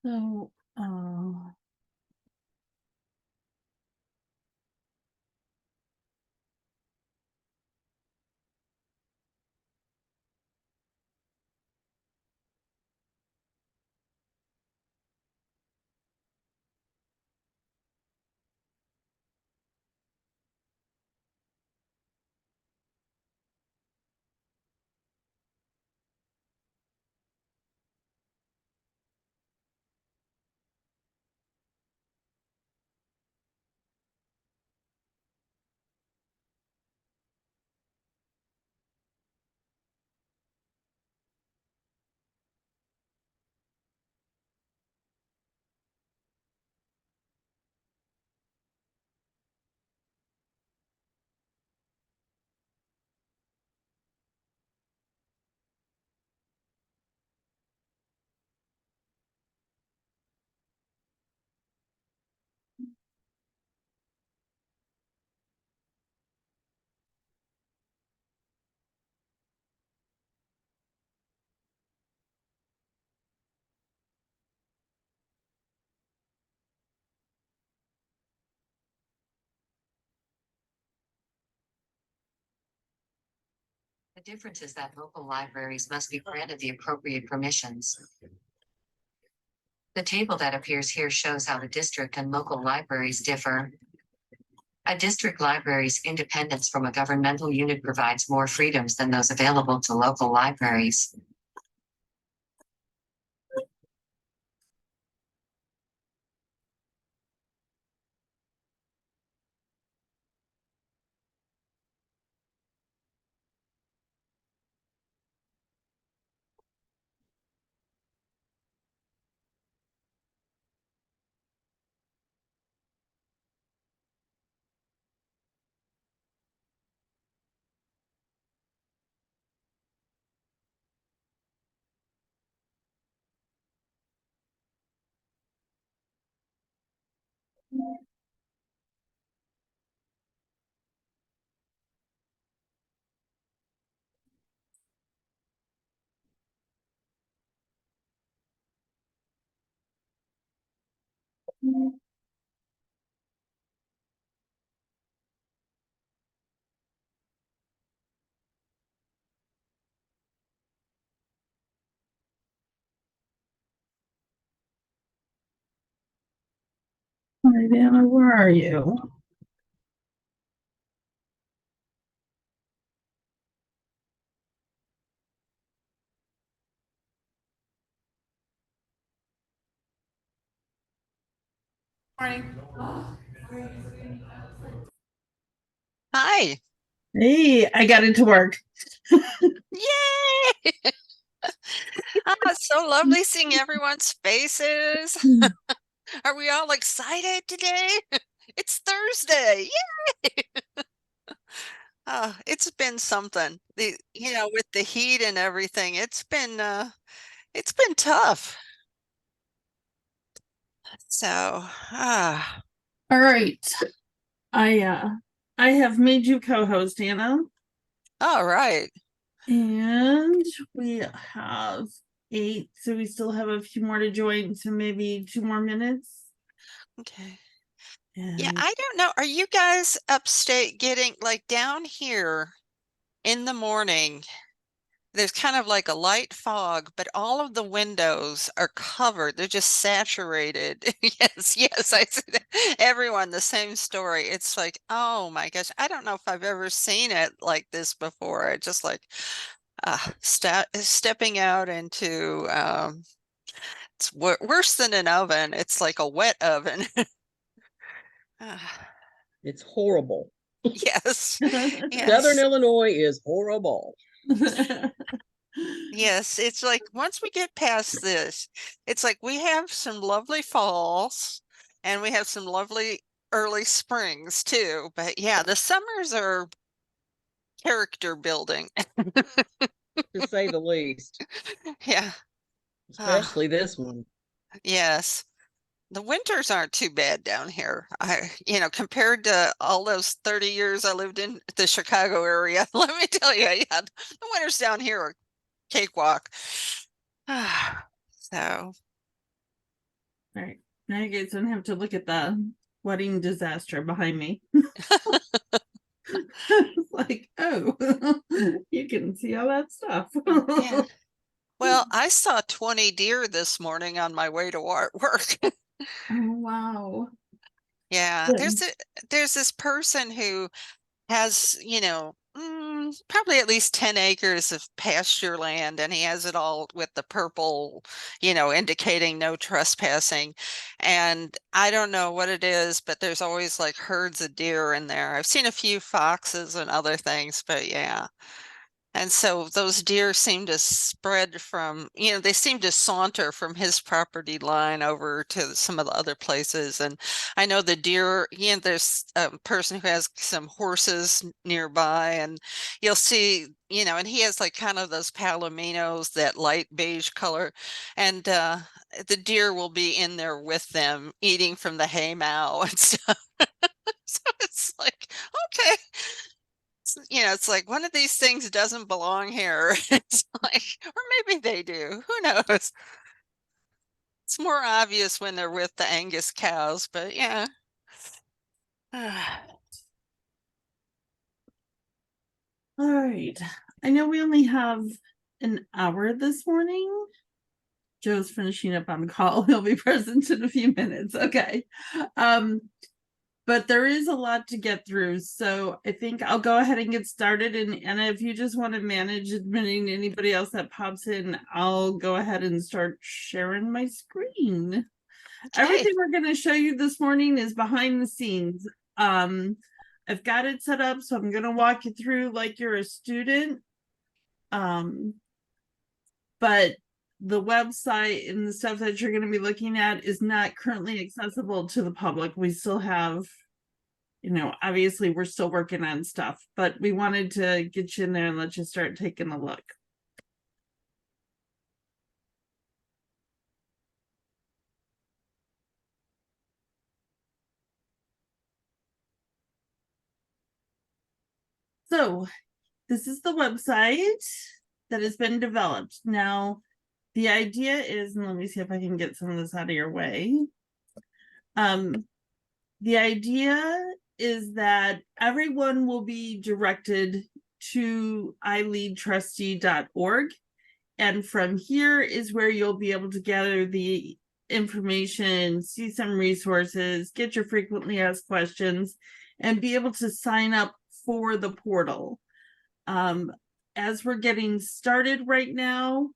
So, The difference is that local libraries must be granted the appropriate permissions. The table that appears here shows how the district and local libraries differ. A district library's independence from a governmental unit provides more freedoms than those available to local libraries. hi, Dana, where are you? Morning. Hi. Hey, I got into work. Yay! It's so lovely seeing everyone's faces. Are we all excited today? It's Thursday. Yay! It's been something. With the heat and everything, it's been tough. So, All right. I have made you co-host, Dana, all right. and we have 8, so we still have a few more to join, so maybe 2 more minutes. Okay. And Yeah, I don't know. Are you guys upstate getting like down here in the morning? There's kind of like a light fog, but all of the windows are covered. They're just saturated. Yes, yes, I said everyone the same story. It's like, oh my gosh, I don't know if I've ever seen it like this before. It's just like stepping out into it's worse than an oven. It's like a wet oven. It's horrible. Yes, Southern yes. Illinois is horrible. Yes, it's like once we get past this, it's like we have some lovely falls and we have some lovely early springs too. But yeah, the summers are character building. To say the least, Yeah. especially this one. Yes. The winters aren't too bad down here. Compared to all those 30 years I lived in the Chicago area, let me tell you, yeah, the winters down here are cakewalk. So All right. Now you guys don't have to look at the wedding disaster behind me. It's like, oh, you can see all that stuff. Yeah. Well, I saw 20 deer this morning on my way to work. Oh, wow. Yeah, Good. there's this person who has, probably at least 10 acres of pasture land, and he has it all with the purple, indicating no trespassing. And I don't know what it is, but there's always like herds of deer in there. I've seen a few foxes and other things, but yeah. And so those deer seem to spread from, they seem to saunter from his property line over to some of the other places. And I know the deer, there's a person who has some horses nearby, and you'll see, and he has like kind of those palominos, that light beige color. And the deer will be in there with them eating from the hay mow and stuff. So it's like, okay. It's like one of these things doesn't belong here. It's like, or maybe they do. Who knows? It's more obvious when they're with the Angus cows, but yeah. All right. I know we only have an hour this morning. Joe's finishing up on the call. He'll be present in a few minutes. Okay. But there is a lot to get through. So I think I'll go ahead and get started. And if you just want to manage admitting anybody else that pops in, I'll go ahead and start sharing my screen. Okay. Everything we're going to show you this morning is behind the scenes. I've got it set up, so I'm going to walk you through like you're a student. But the website and the stuff that you're going to be looking at is not currently accessible to the public. We still have, obviously we're still working on stuff, but we wanted to get you in there and let you start taking a look. So this is the website that has been developed. Now, the idea is, and let me see if I can get some of this out of your way. The idea is that everyone will be directed to iLEADtrustee.org. And from here is where you'll be able to gather the information, see some resources, get your frequently asked questions, and be able to sign up for the portal. As we're getting started right now,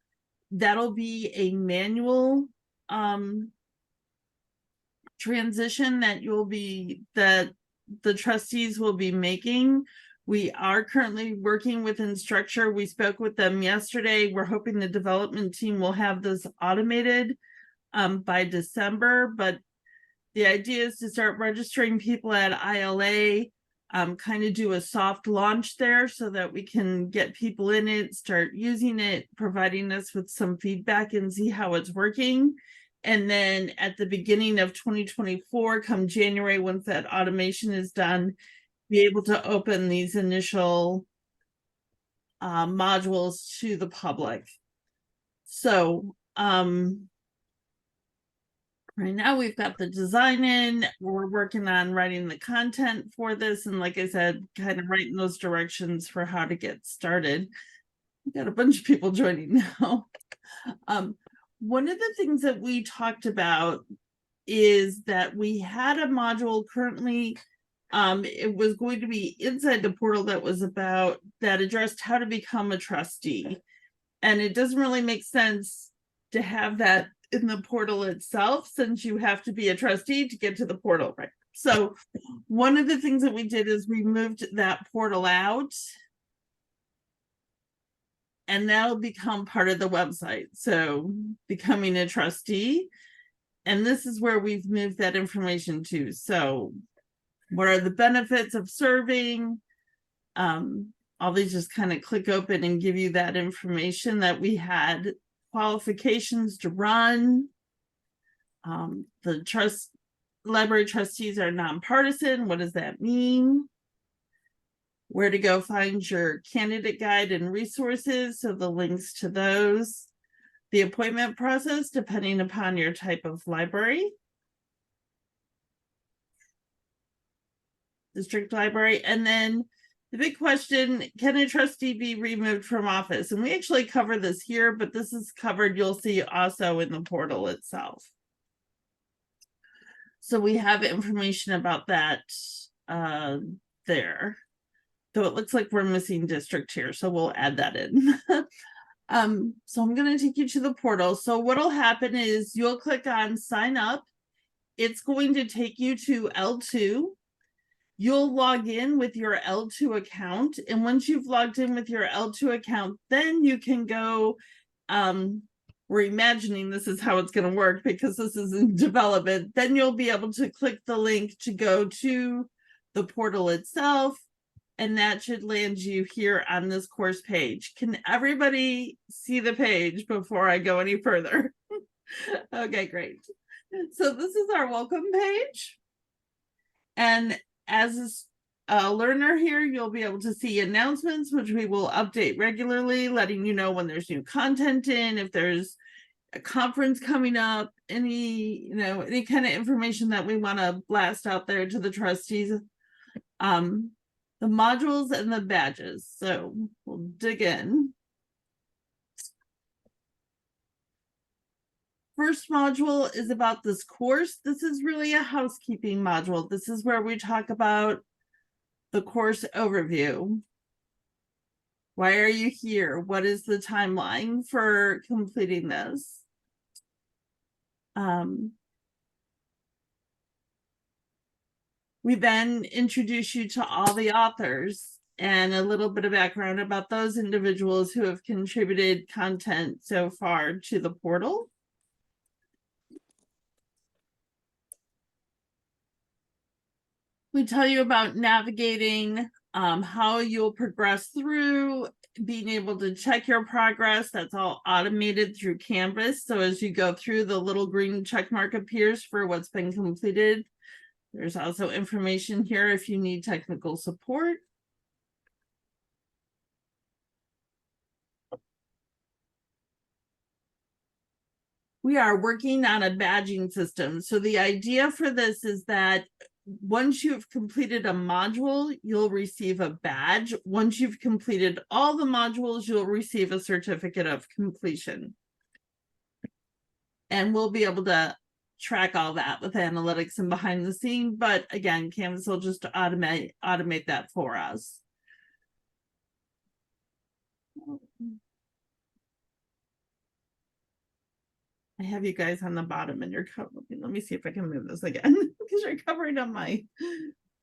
that'll be a manual transition that the trustees will be making. We are currently working with Instructure. We spoke with them yesterday. We're hoping the development team will have this automated by December, but the idea is to start registering people at ILA, kind of do a soft launch there so that we can get people in it, start using it, providing us with some feedback and see how it's working. And then at the beginning of 2024, come January, once that automation is done, be able to open these initial modules to the public. So right now we've got the design in, we're working on writing the content for this. And like I said, kind of writing those directions for how to get started. We've got a bunch of people joining now. One of the things that we talked about is that we had a module currently, it was going to be inside the portal that addressed how to become a trustee. And it doesn't really make sense to have that in the portal itself, since you have to be a trustee to get to the portal, right? So one of the things that we did is we moved that portal out, and that'll become part of the website. So becoming a trustee, and this is where we've moved that information to. So what are the benefits of serving? All these just kind of click open and give you that information that we had. Qualifications to run. The library trustees are nonpartisan. What does that mean? Where to go find your candidate guide and resources. So the links to those. the appointment process depending upon your type of library. District library. And then the big question, can a trustee be removed from office? And we actually cover this here, but this is covered, you'll see also in the portal itself. So we have information about that there. Though it looks like we're missing district here, so we'll add that in. So I'm going to take you to the portal. So what'll happen is you'll click on sign up. It's going to take you to L2. You'll log in with your L2 account. And once you've logged in with your L2 account, then you can go, we're imagining this is how it's going to work because this is in development. Then you'll be able to click the link to go to the portal itself. And that should land you here on this course page. Can everybody see the page before I go any further? Okay, great. So this is our welcome page. And as a learner here, you'll be able to see announcements, which we will update regularly, letting you know when there's new content in, if there's a conference coming up, any kind of information that we want to blast out there to the trustees. The modules and the badges. So we'll dig in. First module is about this course. This is really a housekeeping module. This is where we talk about the course overview. Why are you here? What is the timeline for completing this? We then introduce you to all the authors and a little bit of background about those individuals who have contributed content so far to the portal. We tell you about navigating, how you'll progress through, being able to check your progress. That's all automated through Canvas. So as you go through, the little green check mark appears for what's been completed. There's also information here if you need technical support. We are working on a badging system. So the idea for this is that once you've completed a module, you'll receive a badge. Once you've completed all the modules, you'll receive a certificate of completion. And we'll be able to track all that with analytics and behind the scene, but again, Canvas will just automate that for us. I have you guys on the bottom and you're covering. Let me see if I can move this again because you're covering up my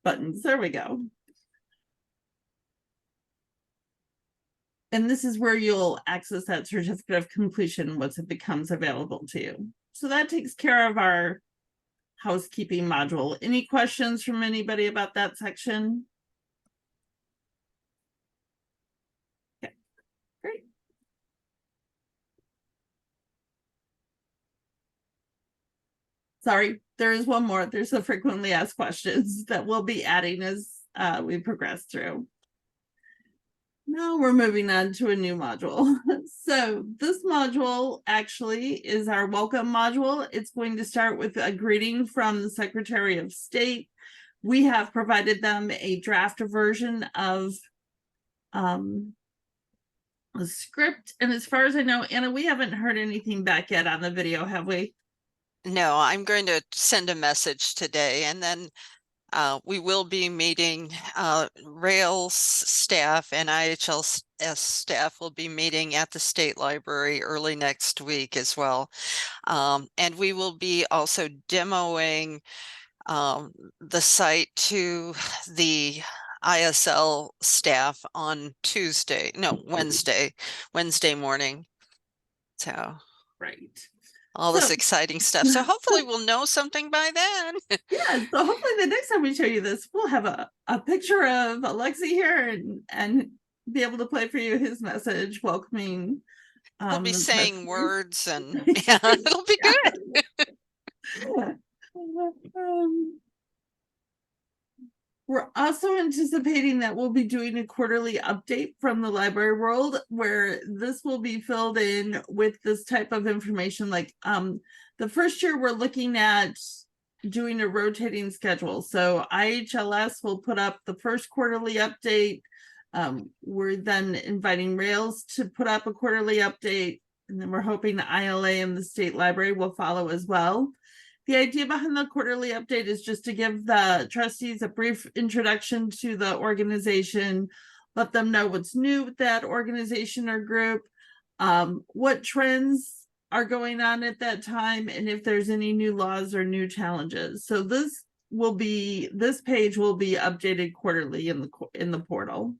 buttons. There we go. And this is where you'll access that certificate of completion once it becomes available to you. So that takes care of our housekeeping module. Any questions from anybody about that section? Okay, great. Sorry, there is one more. There's the frequently asked questions that we'll be adding as we progress through. Now we're moving on to a new module. So this module actually is our welcome module. It's going to start with a greeting from the Secretary of State. We have provided them a draft version of a script. And as far as I know, Anna, we haven't heard anything back yet on the video, have we? No, I'm going to send a message today, and then we will be meeting, Rails staff and IHLS staff will be meeting at the State Library early next week as well. And we will be also demoing the site to the ISL staff on Wednesday morning. So right. All this exciting stuff. So hopefully we'll know something by then. Yeah, so hopefully the next time we show you this, we'll have a picture of Alexi here and be able to play for you his message welcoming. He'll be saying words and yeah, it'll be good. We're also anticipating that we'll be doing a quarterly update from the library world where this will be filled in with this type of information. Like the first year we're looking at doing a rotating schedule. So IHLS will put up the first quarterly update. We're then inviting Rails to put up a quarterly update. And then we're hoping the ILA and the state library will follow as well. The idea behind the quarterly update is just to give the trustees a brief introduction to the organization, let them know what's new with that organization or group, what trends are going on at that time, and if there's any new laws or new challenges. So this page will be updated quarterly in the portal.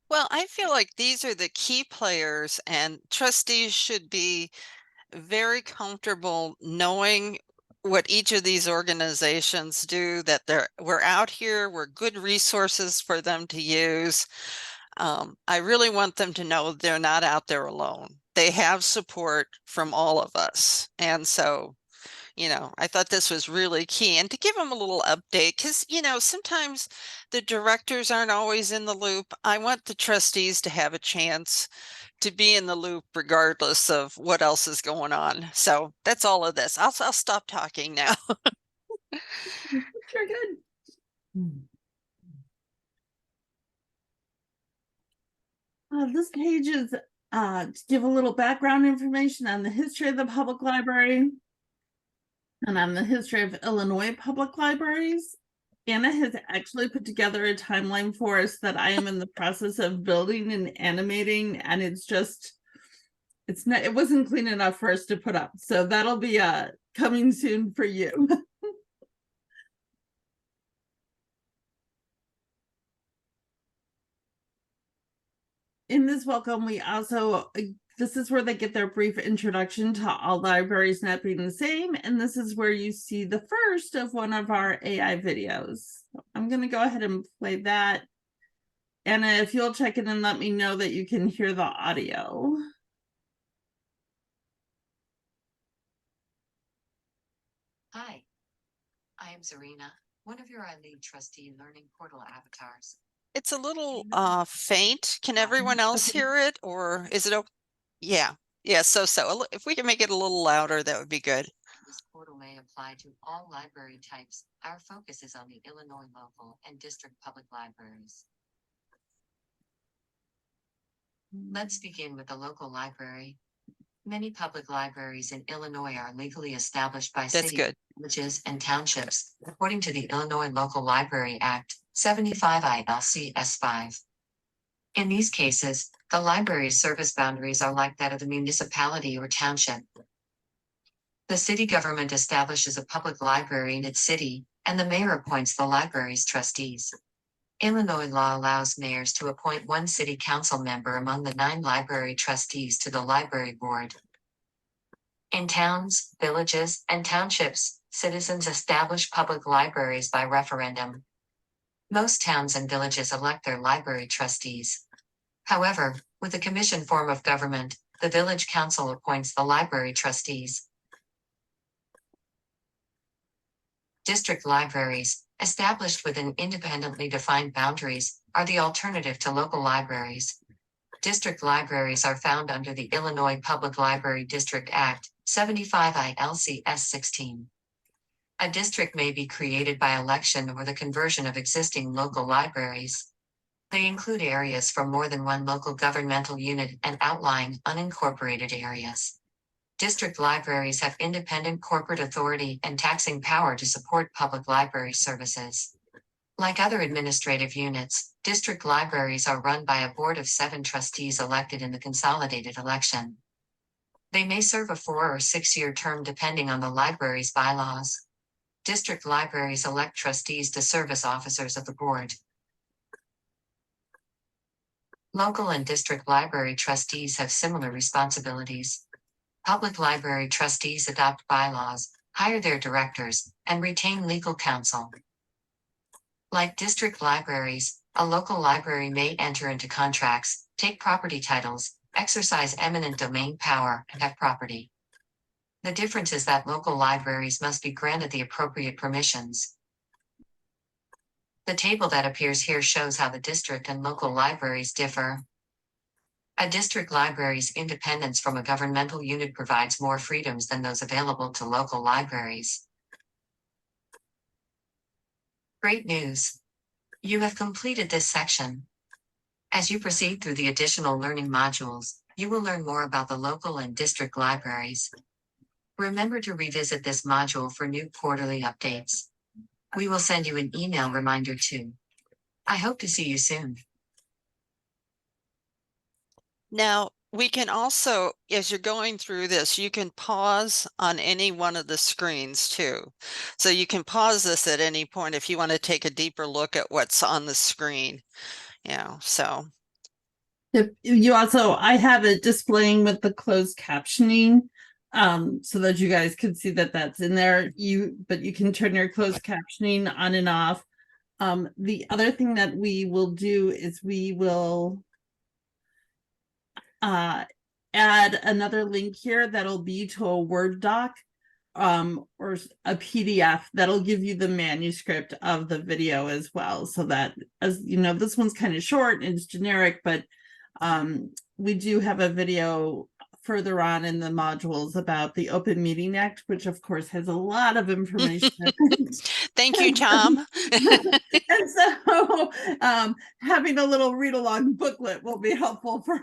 Well, I feel like these are the key players, and trustees should be very comfortable knowing what each of these organizations do, that we're out here, we're good resources for them to use. I really want them to know they're not out there alone. They have support from all of us. And so, I thought this was really key, and to give them a little update, because, sometimes the directors aren't always in the loop. I want the trustees to have a chance to be in the loop regardless of what else is going on. So that's all of this. I'll stop talking now. Sure, good. This page is to give a little background information on the history of the public library and on the history of Illinois public libraries. Anna has actually put together a timeline for us that I am in the process of building and animating, and it wasn't clean enough for us to put up. So that'll be coming soon for you. In this welcome, we also, this is where they get their brief introduction to all libraries not being the same. And this is where you see the first of one of our AI videos. So I'm going to go ahead and play that. Anna, if you'll check in and let me know that you can hear the audio. Hi, I am Zarina, one of your iLEAD trustee learning portal avatars. It's a little faint. Can everyone else Okay. hear it, or is it okay? Yeah. So if we can make it a little louder, that would be good. This portal may apply to all library types. Our focus is on the Illinois local and district public libraries. Let's begin with the local library. Many public libraries in Illinois are legally established by That's cities, good. villages, and townships, according to the Illinois Local Library Act, 75 ILCS 5. In these cases, the library's service boundaries are like that of the municipality or township. The city government establishes a public library in its city, and the mayor appoints the library's trustees. Illinois law allows mayors to appoint one city council member among the 9 library trustees to the library board. In towns, villages, and townships, citizens establish public libraries by referendum. Most towns and villages elect their library trustees. However, with the commission form of government, the village council appoints the library trustees. District libraries, established within independently defined boundaries, are the alternative to local libraries. District libraries are found under the Illinois Public Library District Act, 75 ILCS 16. A district may be created by election or the conversion of existing local libraries. They include areas from more than one local governmental unit and outlying unincorporated areas. District libraries have independent corporate authority and taxing power to support public library services. Like other administrative units, district libraries are run by a board of 7 trustees elected in the consolidated election. They may serve a 4- or 6-year term depending on the library's bylaws. District libraries elect trustees to serve as officers of the board. Local and district library trustees have similar responsibilities. Public library trustees adopt bylaws, hire their directors, and retain legal counsel. Like district libraries, a local library may enter into contracts, take property titles, exercise eminent domain power, and have property. The difference is that local libraries must be granted the appropriate permissions. The table that appears here shows how the district and local libraries differ. A district library's independence from a governmental unit provides more freedoms than those available to local libraries. Great news! You have completed this section. As you proceed through the additional learning modules, you will learn more about the local and district libraries. Remember to revisit this module for new quarterly updates. We will send you an email reminder too. I hope to see you soon. Now, we can also, as you're going through this, you can pause on any one of the screens too. So you can pause this at any point if you want to take a deeper look at what's on the screen. So. If you also, I have it displaying with the closed captioning, so that you guys can see that that's in there. But you can turn your closed captioning on and off. The other thing that we will do is we will add another link here that'll be to a Word doc or a PDF that'll give you the manuscript of the video as well. So that, as you know, this one's kind of short and it's generic, but we do have a video further on in the modules about the Open Meeting Act, which of course has a lot of information. Thank you, Tom. And so having a little read along booklet will be helpful for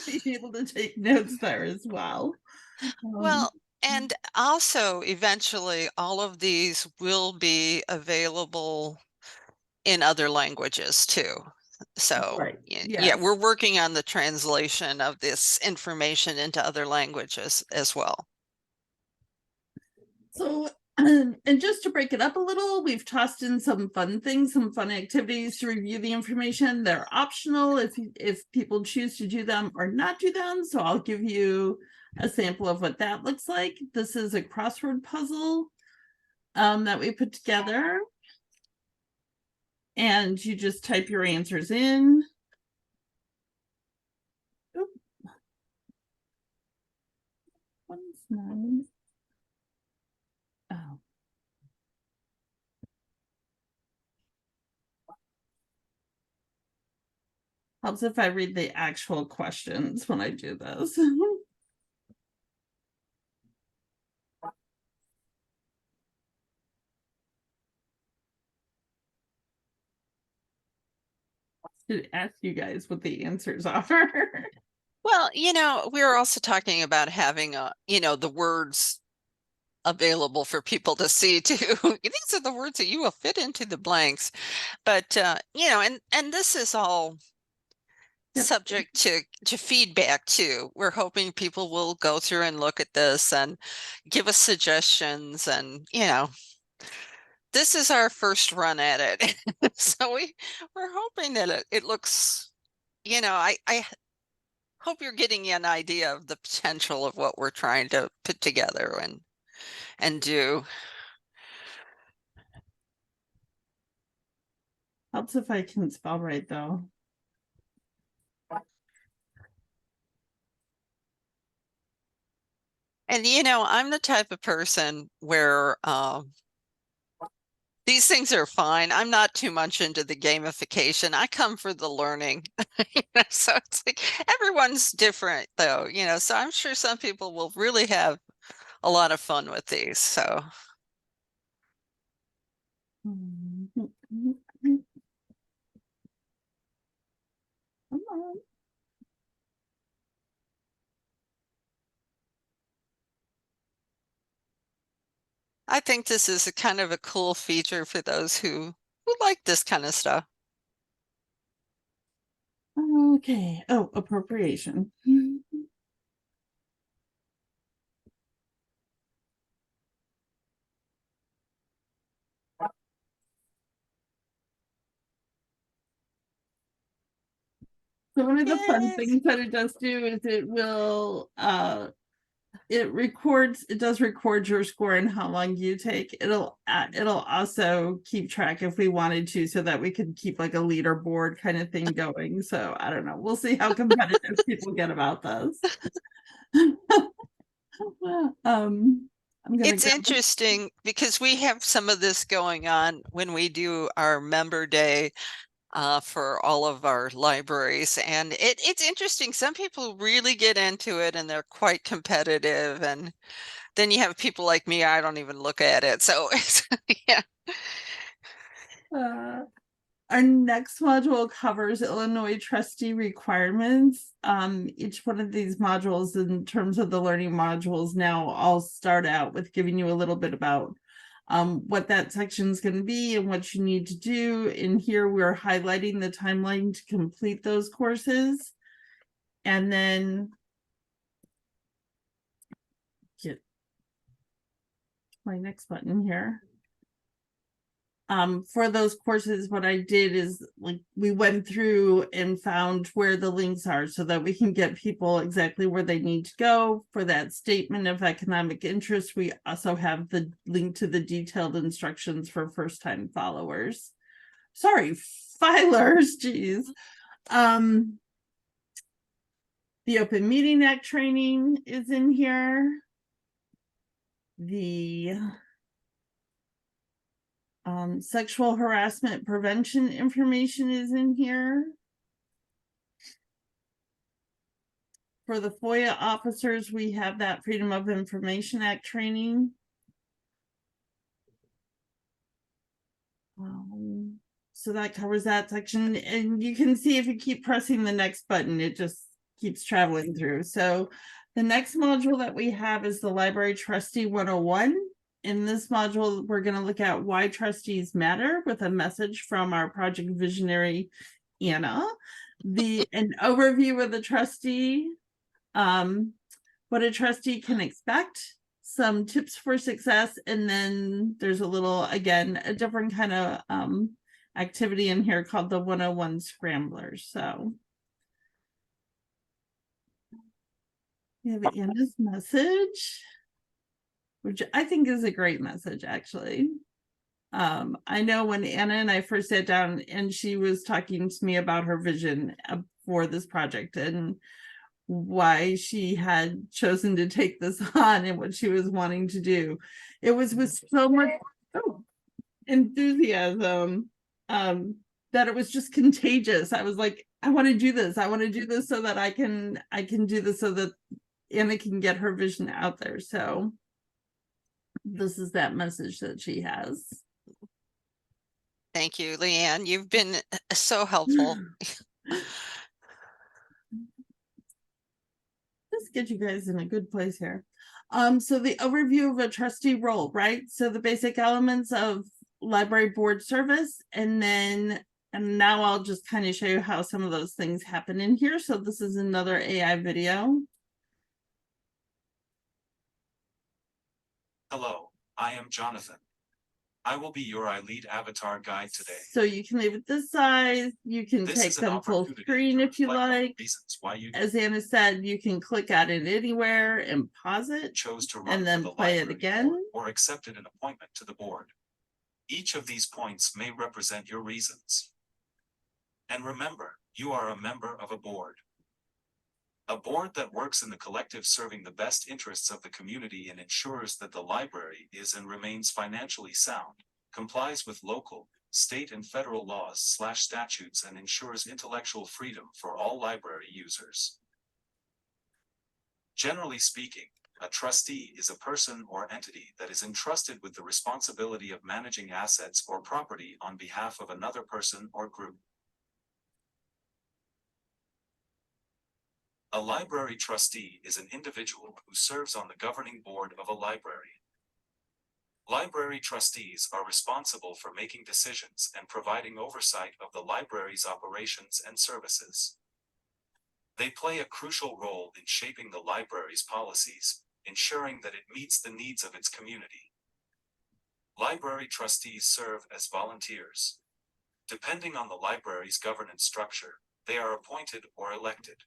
being able to take notes there as well. Well, and also eventually all of these will be available in other languages too. So right. yeah, Yes. we're working on the translation of this information into other languages as well. So, and just to break it up a little, we've tossed in some fun things, some fun activities to review the information. They're optional if people choose to do them or not do them. So I'll give you a sample of what that looks like. This is a crossword puzzle that we put together. And you just type your answers in. Oop. One's nine. Oh. Helps if I read the actual questions when I do this. To ask you guys what the answers are. Well, we were also talking about having the words available for people to see too. These are the words that you will fit into the blanks. But and this is all subject to feedback too. We're hoping people will go through and look at this and give us suggestions, and this is our first run at it. So we're hoping that it looks, I hope you're getting an idea of the potential of what we're trying to put together and do. Helps if I can spell right though. And I'm the type of person where these things are fine. I'm not too much into the gamification. I come for the learning. So it's like everyone's different though, so I'm sure some people will really have a lot of fun with these. So Come on. I think this is a kind of a cool feature for those who like this kind of stuff. Okay. Oh, appropriation. So one of the fun Yes. things that it does do is it will it does record your score and how long you take. It'll also keep track if we wanted to, so that we could keep like a leaderboard kind of thing going. So I don't know, we'll see how competitive people get about this. I'm gonna It's go. interesting because we have some of this going on when we do our member day for all of our libraries. And it's interesting. Some people really get into it and they're quite competitive. And then you have people like me, I don't even look at it. So yeah. Our next module covers Illinois trustee requirements. Each one of these modules in terms of the learning modules now all start out with giving you a little bit about what that section is going to be and what you need to do. In here, we're highlighting the timeline to complete those courses. And then get my next button here. For those courses, what I did is like we went through and found where the links are so that we can get people exactly where they need to go. For that statement of economic interest, we also have the link to the detailed instructions for first-time followers. Sorry, filers, geez. The Open Meeting Act training is in here. The sexual harassment prevention information is in here. For the FOIA officers, we have that Freedom of Information Act training. So that covers that section. And you can see if you keep pressing the next button, it just keeps traveling through. So the next module that we have is the Library Trustee 101. In this module, we're going to look at why trustees matter with a message from our project visionary, Anna. An overview of the trustee, what a trustee can expect, some tips for success, and then there's a little, again, a different kind of activity in here called the 101 Scramblers. So we have Anna's message, which I think is a great message, actually. I know when Anna and I first sat down and she was talking to me about her vision for this project and why she had chosen to take this on and what she was wanting to do. It was with so much enthusiasm that it was just contagious. I was like, I want to do this. I want to do this so that I can do this so that Anna can get her vision out there. So this is that message that she has. Thank you, Leanne. You've been so helpful. Let's get you guys in a good place here. So the overview of a trustee role, right? So the basic elements of library board service, and now I'll just kind of show you how some of those things happen in here. So this is another AI video. Hello, I am Jonathan. I will be your iLEAD avatar guide today. So you can leave it this size. You can This take is an them full opportunity screen to if you reflect on the like. reasons why you As Anna said, you can click at it anywhere and pause it chose to run and for then the play it library again. board or accepted an appointment to the board. Each of these points may represent your reasons. And remember, you are a member of a board. A board that works in the collective, serving the best interests of the community and ensures that the library is and remains financially sound, complies with local, state and federal laws/statutes, and ensures intellectual freedom for all library users. Generally speaking, a trustee is a person or entity that is entrusted with the responsibility of managing assets or property on behalf of another person or group. A library trustee is an individual who serves on the governing board of a library. Library trustees are responsible for making decisions and providing oversight of the library's operations and services. They play a crucial role in shaping the library's policies, ensuring that it meets the needs of its community. Library trustees serve as volunteers. Depending on the library's governance structure, they are appointed or elected.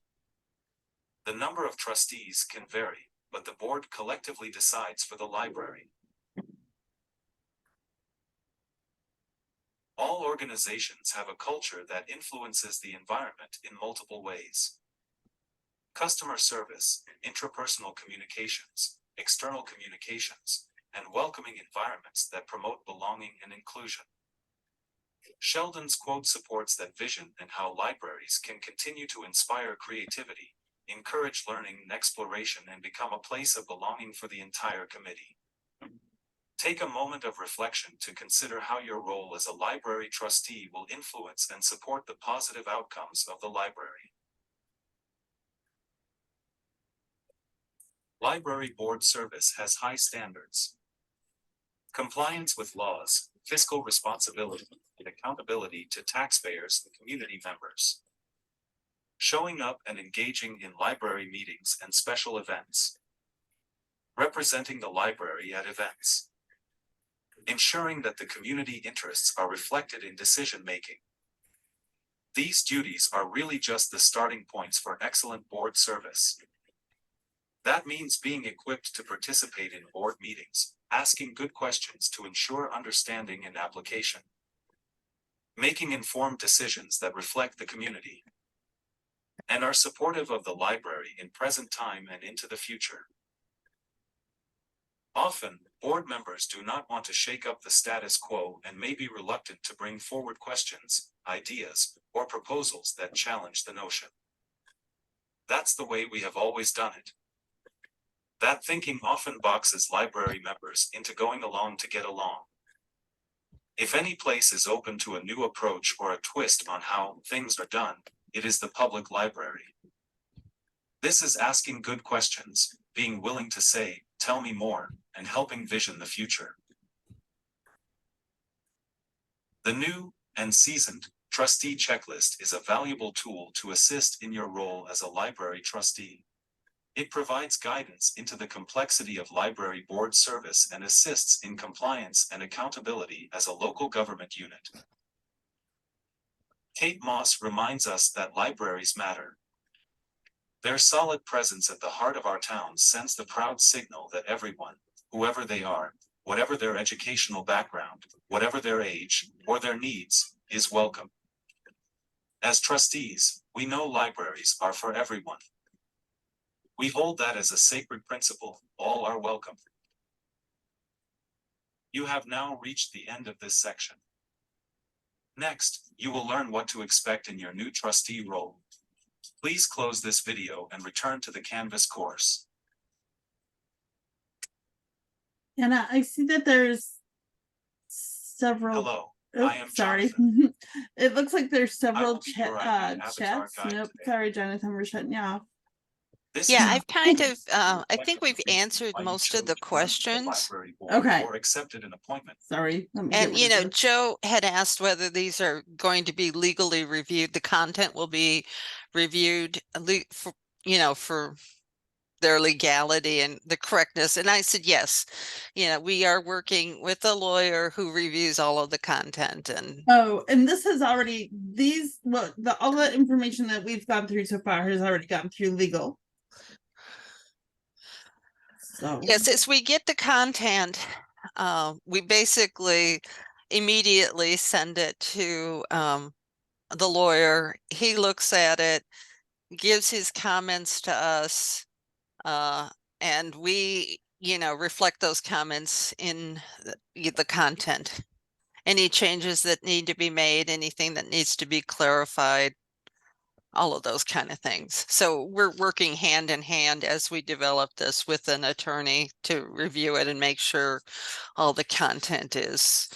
The number of trustees can vary, but the board collectively decides for the library. All organizations have a culture that influences the environment in multiple ways. Customer service, intrapersonal communications, external communications, and welcoming environments that promote belonging and inclusion. Sheldon's quote supports that vision and how libraries can continue to inspire creativity, encourage learning and exploration, and become a place of belonging for the entire committee. Take a moment of reflection to consider how your role as a library trustee will influence and support the positive outcomes of the library. Library board service has high standards. Compliance with laws, fiscal responsibility, and accountability to taxpayers and community members. Showing up and engaging in library meetings and special events. Representing the library at events. Ensuring that the community interests are reflected in decision-making. These duties are really just the starting points for excellent board service. That means being equipped to participate in board meetings, asking good questions to ensure understanding and application. Making informed decisions that reflect the community. And are supportive of the library in present time and into the future. Often, board members do not want to shake up the status quo and may be reluctant to bring forward questions, ideas, or proposals that challenge the notion. That's the way we have always done it. That thinking often boxes library members into going along to get along. If any place is open to a new approach or a twist on how things are done, it is the public library. This is asking good questions, being willing to say, "Tell me more," and helping vision the future. The new and seasoned trustee checklist is a valuable tool to assist in your role as a library trustee. It provides guidance into the complexity of library board service and assists in compliance and accountability as a local government unit. Kate Moss reminds us that libraries matter. Their solid presence at the heart of our towns sends the proud signal that everyone, whoever they are, whatever their educational background, whatever their age, or their needs, is welcome. As trustees, we know libraries are for everyone. We hold that as a sacred principle, all are welcome. You have now reached the end of this section. Next, you will learn what to expect in your new trustee role. Please close this video and return to the Canvas course. And I see that there's several. Hello, Oops, I am sorry. Jonathan. It looks like there's I several will be your ID avatar chats. guide Nope, today. sorry, Jonathan, we're shutting you off. This Yeah, is I've kind of, I reflection think we've of reasons answered why you most of chose the to run for the questions. library board Okay. Or accepted an appointment. Sorry, let me And, get you rid know, of this. Joe had asked whether these are going to be legally reviewed. The content will be reviewed, for, you know, for their legality and the correctness. And I said, yes, you know, we are working with a lawyer who reviews all of the content. And Oh, and this has already, all the information that we've gone through so far has already gone through legal. So yes, as we get the content, we basically immediately send it to the lawyer. He looks at it, gives his comments to us, and we, you know, reflect those comments in the content. Any changes that need to be made, anything that needs to be clarified, all of those kind of things. So we're working hand in hand as we develop this with an attorney to review it and make sure all the content is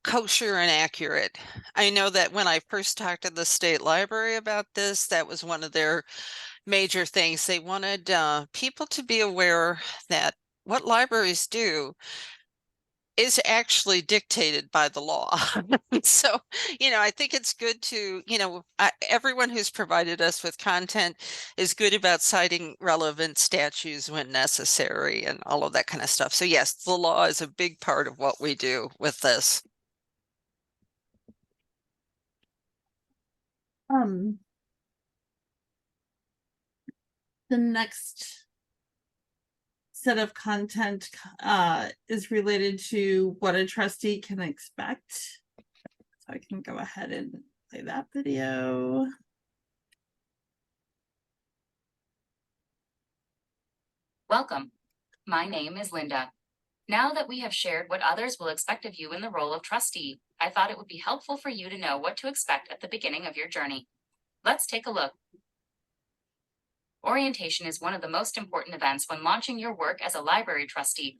kosher and accurate. I know that when I first talked to the state library about this, that was one of their major things. They wanted people to be aware that what libraries do is actually dictated by the law. So, you know, I think it's good to, you know, everyone who's provided us with content is good about citing relevant statutes when necessary and all of that kind of stuff. So yes, the law is a big part of what we do with this. The next set of content is related to what a trustee can expect. So I can go ahead and play that video. Welcome. My name is Linda. Now that we have shared what others will expect of you in the role of trustee, I thought it would be helpful for you to know what to expect at the beginning of your journey. Let's take a look. Orientation is one of the most important events when launching your work as a library trustee.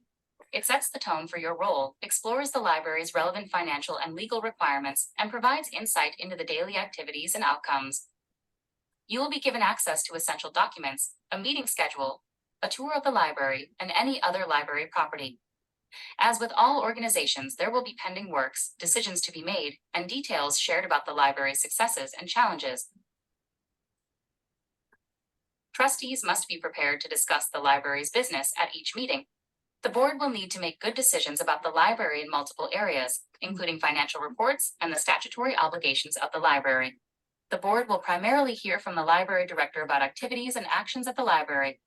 It sets the tone for your role, explores the library's relevant financial and legal requirements, and provides insight into the daily activities and outcomes. You will be given access to essential documents, a meeting schedule, a tour of the library, and any other library property. As with all organizations, there will be pending works, decisions to be made, and details shared about the library's successes and challenges. Trustees must be prepared to discuss the library's business at each meeting. The board will need to make good decisions about the library in multiple areas, including financial reports and the statutory obligations of the library. The board will primarily hear from the library director about activities and actions at the library.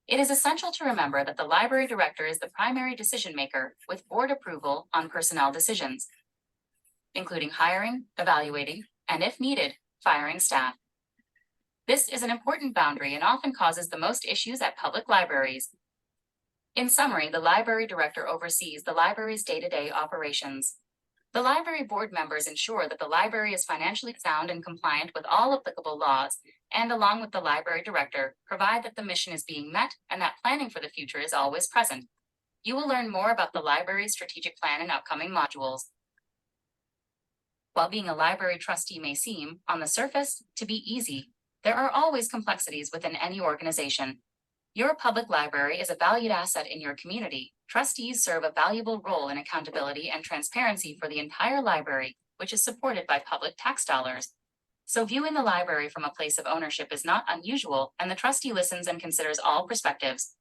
It is essential to remember that the library director is the primary decision maker with board approval on personnel decisions, including hiring, evaluating, and if needed, firing staff. This is an important boundary and often causes the most issues at public libraries. In summary, the library director oversees the library's day-to-day operations. The library board members ensure that the library is financially sound and compliant with all applicable laws, and along with the library director, provide that the mission is being met and that planning for the future is always present. You will learn more about the library's strategic plan in upcoming modules. While being a library trustee may seem, on the surface, to be easy, there are always complexities within any organization. Your public library is a valued asset in your community. Trustees serve a valuable role in accountability and transparency for the entire library, which is supported by public tax dollars. So viewing the library from a place of ownership is not unusual, and the trustee listens and considers all perspectives.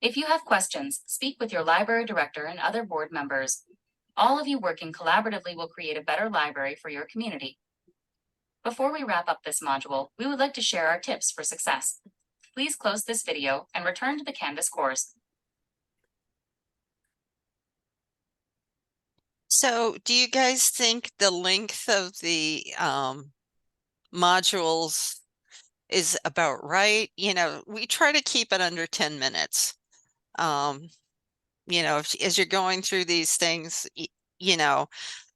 If you have questions, speak with your library director and other board members. All of you working collaboratively will create a better library for your community. Before we wrap up this module, we would like to share our tips for success. Please close this video and return to the Canvas course. So do you guys think the length of the modules is about right? You know, we try to keep it under 10 minutes. You know, as you're going through these things, you know,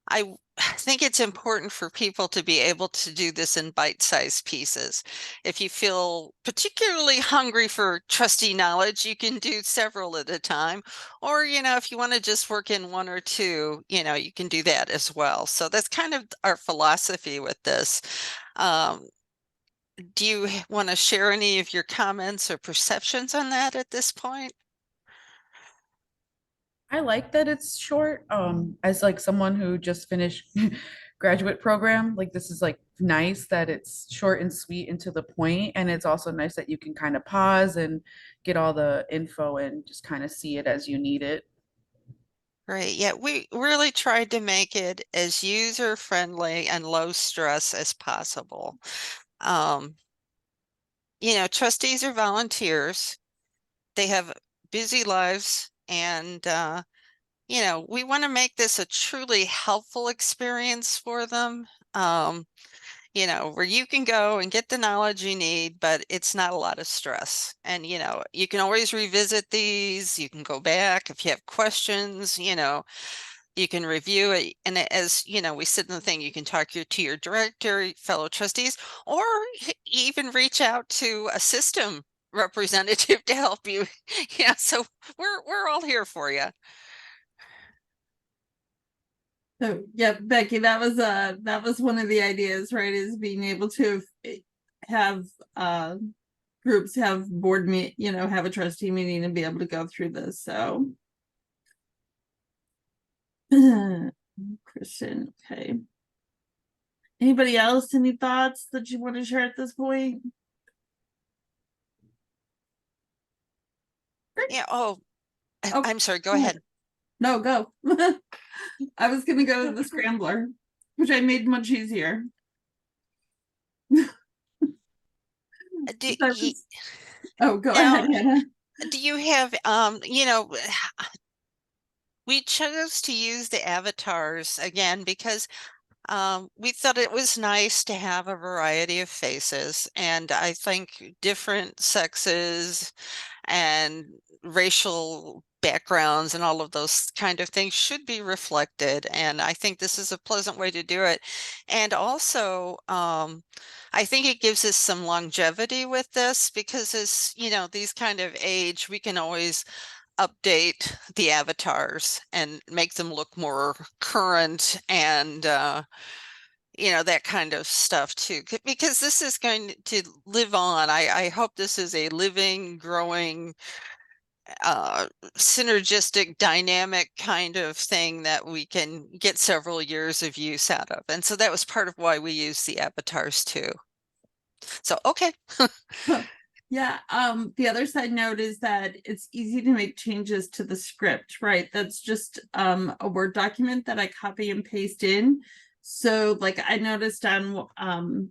I think it's important for people to be able to do this in bite-sized pieces. If you feel particularly hungry for trustee knowledge, you can do several at a time. Or, you know, if you want to just work in one or two, you know, you can do that as well. So that's kind of our philosophy with this. Do you want to share any of your comments or perceptions on that at this point? I like that it's short. As like someone who just finished graduate program, like this is like nice that it's short and sweet and to the point. And it's also nice that you can kind of pause and get all the info and just kind of see it as you need it. Right. Yeah, we really tried to make it as user friendly and low stress as possible. You know, trustees are volunteers. They have busy lives and you know, we want to make this a truly helpful experience for them. You know, where you can go and get the knowledge you need, but it's not a lot of stress. And, you know, you can always revisit these, you can go back if you have questions, you know, you can review it. And as, you know, we said in the thing, you can talk to your director, fellow trustees, or even reach out to a system representative to help you. Yeah, so we're all here for you. So yeah, Becky, that was one of the ideas, right? Is being able to have groups have board meet, you know, have a trustee meeting and be able to go through this. So Christian, okay. Anybody else? Any thoughts that you want to share at this point? Yeah. Oh, Oh, I'm sorry. Go go ahead. No, go. I was gonna go to the scrambler, which I made much easier. Do, Oh, go now, ahead, Hannah. do you have, you know, we chose to use the avatars again because we thought it was nice to have a variety of faces, and I think different sexes and racial backgrounds and all of those kind of things should be reflected. And I think this is a pleasant way to do it. And also, I think it gives us some longevity with this because as you know, these kind of age, we can always update the avatars and make them look more current and you know, that kind of stuff too, because this is going to live on. I hope this is a living, growing, synergistic, dynamic kind of thing that we can get several years of use out of. And so that was part of why we use the avatars too. So, okay. Yeah, the other side note is that it's easy to make changes to the script, right? That's just a Word document that I copy and paste in. So like I noticed on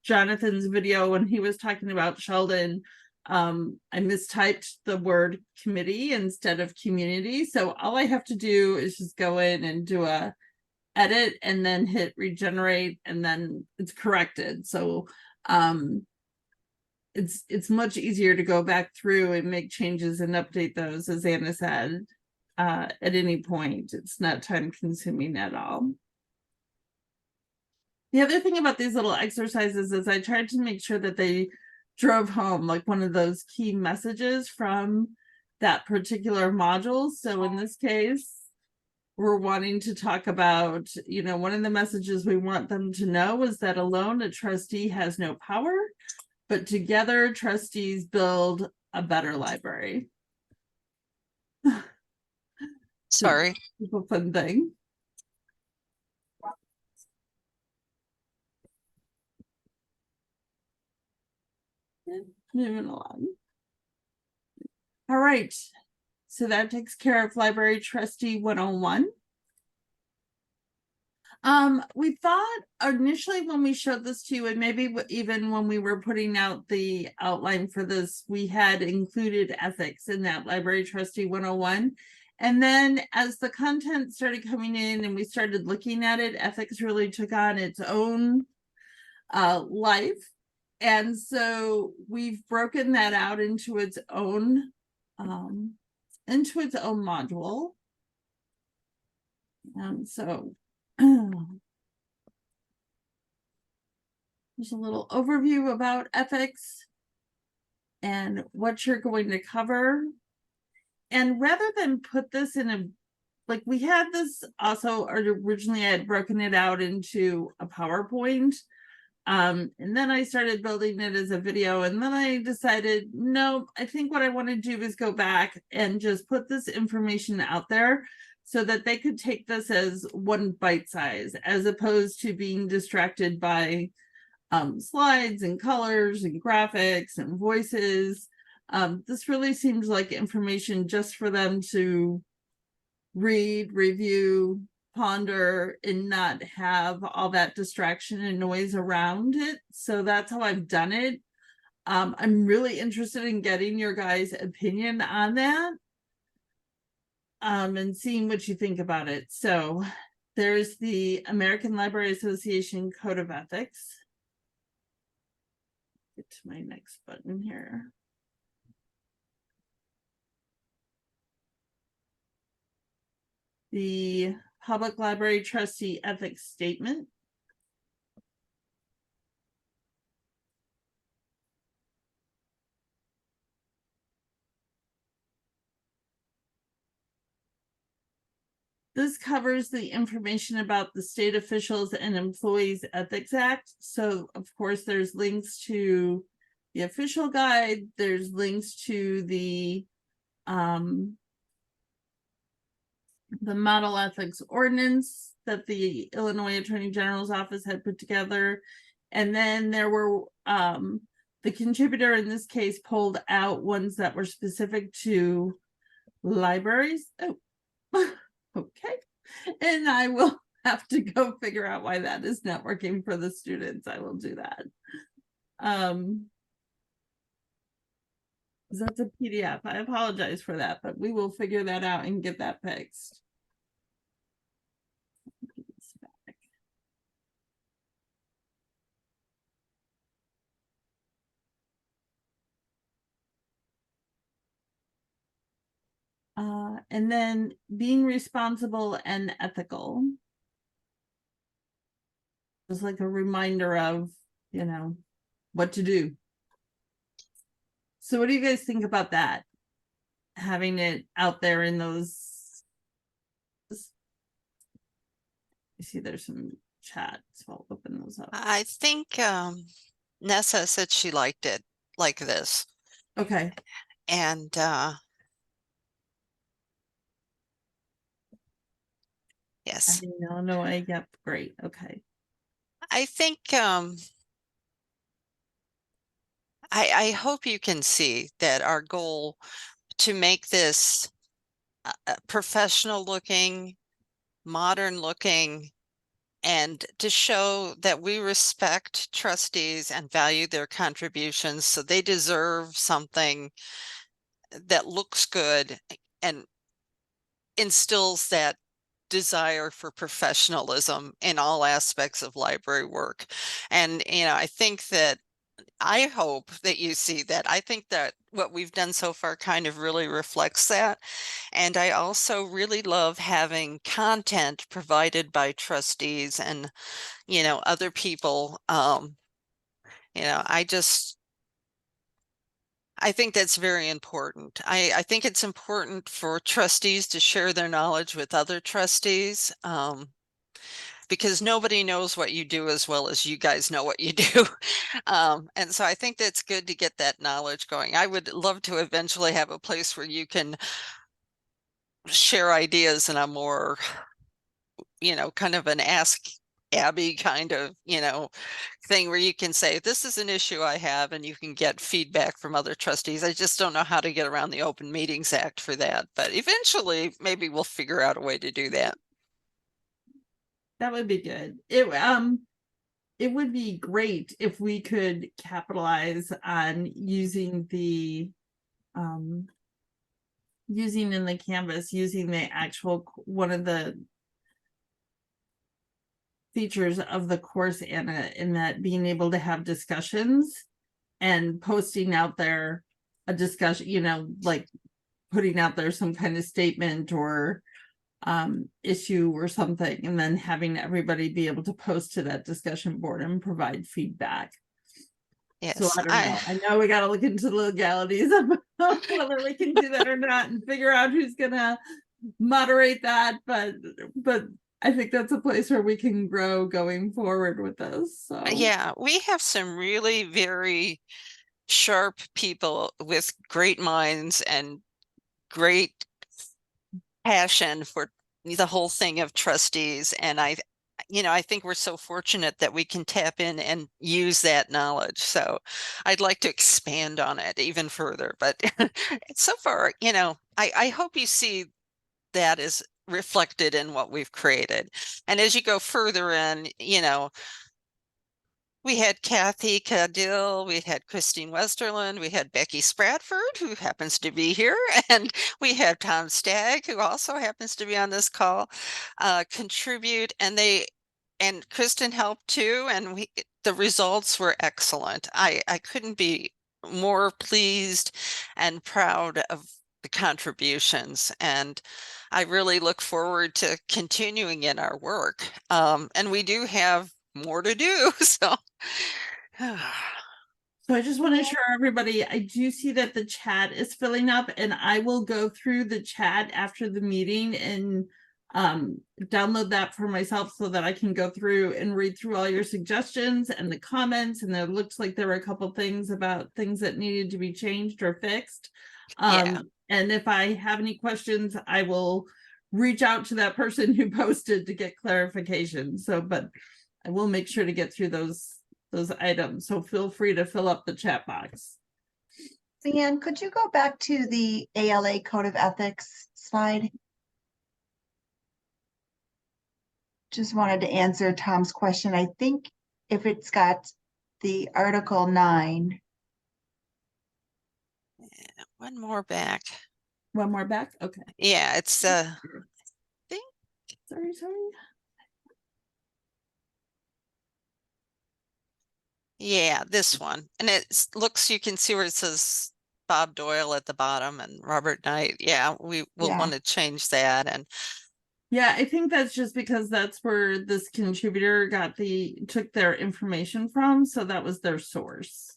Jonathan's video when he was talking about Sheldon, I mistyped the word committee instead of community. So all I have to do is just go in and do a edit and then hit regenerate and then it's corrected. So it's much easier to go back through and make changes and update those, as Anna said, at any point. It's not time consuming at all. The other thing about these little exercises is I tried to make sure that they drove home like one of those key messages from that particular module. So in this case, we're wanting to talk about, you know, one of the messages we want them to know is that alone a trustee has no power, but together trustees build a better library. Sorry. Super fun thing. Moving along. All right. So that takes care of Library Trustee 101. We thought initially when we showed this to you, and maybe even when we were putting out the outline for this, we had included ethics in that Library Trustee 101. And then as the content started coming in and we started looking at it, ethics really took on its own life. And so we've broken that out into its own module. And so there's a little overview about ethics and what you're going to cover. And rather than put this in a, like we had this also, or originally I had broken it out into a PowerPoint. And then I started building it as a video, and then I decided, no, I think what I want to do is go back and just put this information out there so that they could take this as one bite size, as opposed to being distracted by slides and colors and graphics and voices. This really seems like information just for them to read, review, ponder, and not have all that distraction and noise around it. So that's how I've done it. I'm really interested in getting your guys' opinion on that and seeing what you think about it. So there's the American Library Association Code of Ethics. Get to my next button here. The Public Library Trustee Ethics Statement. This covers the information about the State Officials and Employees Ethics Act. So, of course, there's links to the official guide. There's links to the model ethics ordinance that the Illinois Attorney General's office had put together. And then there were the contributor in this case pulled out ones that were specific to libraries. Oh, okay. And I will have to go figure out why that is not working for the students. I will do that. That's a PDF. I apologize for that, but we will figure that out and get that fixed. And then being responsible and ethical. Just like a reminder of, you know, what to do. So what do you guys think about that? Having it out there in those. You see there's some chat, so I'll open those up. I think Nessa said she liked it like this. Okay. And yes, In Illinois, yep, great. Okay. I think I hope you can see that our goal to make this professional looking, modern looking, and to show that we respect trustees and value their contributions, so they deserve something that looks good and instills that desire for professionalism in all aspects of library work. And, I think that I hope that you see that. I think that what we've done so far kind of really reflects that. And I also really love having content provided by trustees and, other people. I think that's very important. I think it's important for trustees to share their knowledge with other trustees. Because nobody knows what you do as well as you guys know what you do. And so I think that's good to get that knowledge going. I would love to eventually have a place where you can share ideas in a more, kind of an ask Abby kind of, thing where you can say, this is an issue I have, and you can get feedback from other trustees. I just don't know how to get around the Open Meetings Act for that, but eventually maybe we'll figure out a way to do that. That would be good. It would be great if we could capitalize on using using in the Canvas, using the actual one of the features of the course, Anna, in that being able to have discussions and posting out there a discussion, like putting out there some kind of statement or issue or something, and then having everybody be able to post to that discussion board and provide feedback. Yes, so I don't know. I know we got to look into the legalities of whether we can do that or not, and figure out who's gonna moderate that. But I think that's a place where we can grow going forward with this. So yeah, we have some really very sharp people with great minds and great passion for the whole thing of trustees. And I think we're so fortunate that we can tap in and use that knowledge. So I'd like to expand on it even further. But so far, I hope you see that is reflected in what we've created. And as you go further in, we had Kathy Cadill, we had Christine Westerland, we had Becky Spratford, who happens to be here, and we had Tom Stagg, who also happens to be on this call, contribute, and Kristen helped too, and the results were excellent. I couldn't be more pleased and proud of the contributions, and I really look forward to continuing in our work. And we do have more to do, so I just want to assure everybody, I do see that the chat is filling up, and I will go through the chat after the meeting and download that for myself so that I can go through and read through all your suggestions and the comments. And there looks like there were a couple things about things that needed to be changed or fixed. yeah. And if I have any questions, I will reach out to that person who posted to get clarification. So, but I will make sure to get through those items. So feel free to fill up the chat box. Leanne, could you go back to the ALA Code of Ethics slide? Just wanted to answer Tom's question. I think if it's got the Article 9. One more back. One more back? Okay. Yeah, it's Sorry. yeah, this one. And it looks, you can see where it says Bob Doyle at the bottom and Robert Knight. Yeah, we will Yeah. want to change that. And Yeah, I think that's just because that's where this contributor took their information from, so that was their source.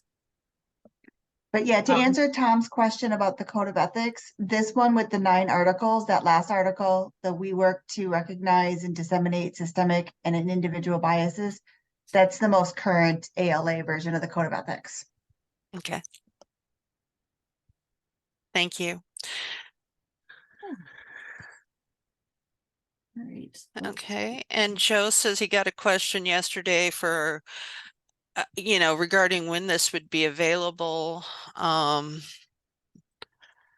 But yeah, to answer Tom's question about the code of ethics, this one with the 9 articles, that last article, the we work to recognize and disseminate systemic and individual biases, that's the most current ALA version of the code of ethics. okay. Thank you. All right. Okay. And Joe says he got a question yesterday for, regarding when this would be available.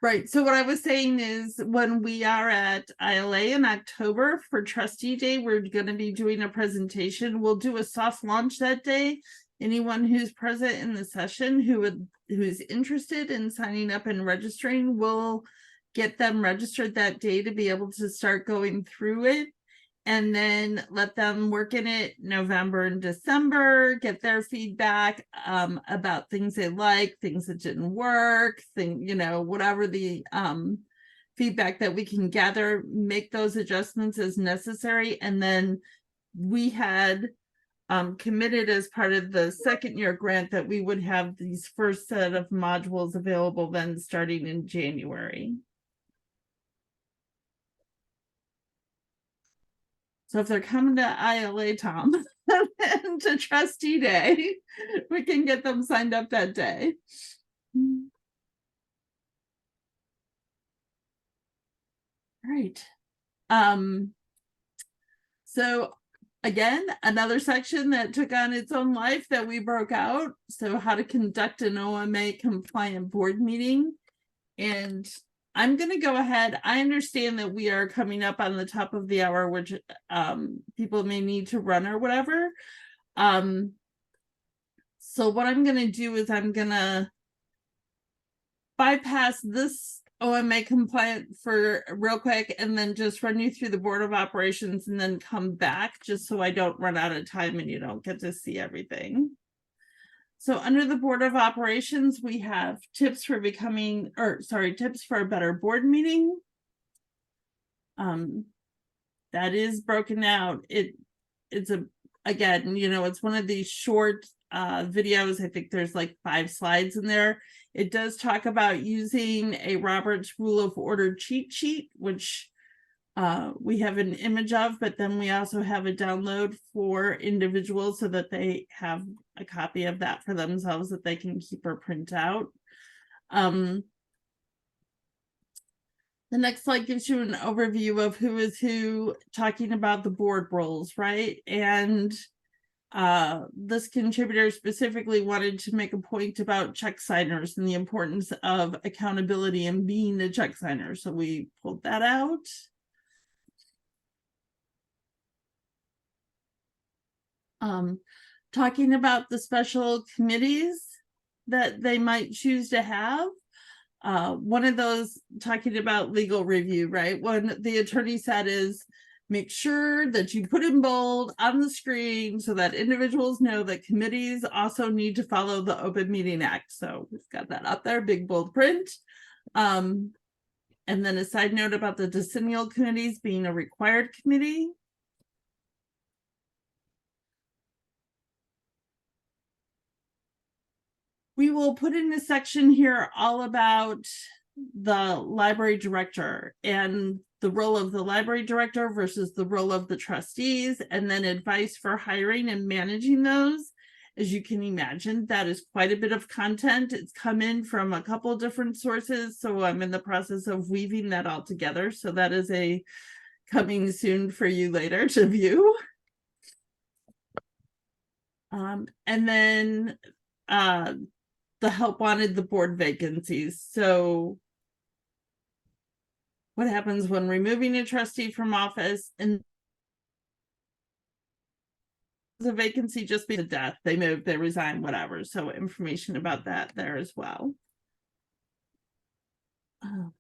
Right. So what I was saying is when we are at ILA in October for Trustee Day, we're going to be doing a presentation. We'll do a soft launch that day. Anyone who's present in the session who's interested in signing up and registering, will get them registered that day to be able to start going through it. And then let them work in it November and December, get their feedback about things they like, things that didn't work, whatever the feedback that we can gather, make those adjustments as necessary. And then we had committed as part of the second year grant that we would have these first set of modules available then starting in January. So if they're coming to ILA, Tom, and to Trustee Day, we can get them signed up that day. All right. So again, another section that took on its own life that we broke out. So how to conduct an OMA compliant board meeting. And I'm going to go ahead. I understand that we are coming up on the top of the hour, which people may need to run or whatever. So what I'm going to do is I'm going to bypass this OMA compliant for real quick and then just run you through the Board of Operations and then come back just so I don't run out of time and you don't get to see everything. So under the Board of Operations, we have tips for tips for a better board meeting. That is broken out. It's one of these short videos. I think there's like 5 slides in there. It does talk about using a Robert's Rule of Order cheat sheet, which we have an image of, but then we also have a download for individuals so that they have a copy of that for themselves that they can keep or print out. The next slide gives you an overview of who is who, talking about the board roles, right? And this contributor specifically wanted to make a point about check signers and the importance of accountability and being a check signer. So we pulled that out. Talking about the special committees that they might choose to have. One of those talking about legal review, right? What the attorney said is make sure that you put in bold on the screen so that individuals know that committees also need to follow the Open Meeting Act. So we've got that up there, big bold print. And then a side note about the decennial committees being a required committee. We will put in a section here all about the library director and the role of the library director versus the role of the trustees, and then advice for hiring and managing those. As you can imagine, that is quite a bit of content. It's come in from a couple different sources, so I'm in the process of weaving that all together. So that is a coming soon for you later to view. And then the help wanted, the board vacancies. So what happens when removing a trustee from office and the vacancy just be a death, they move, they resign, whatever. So information about that there as well. The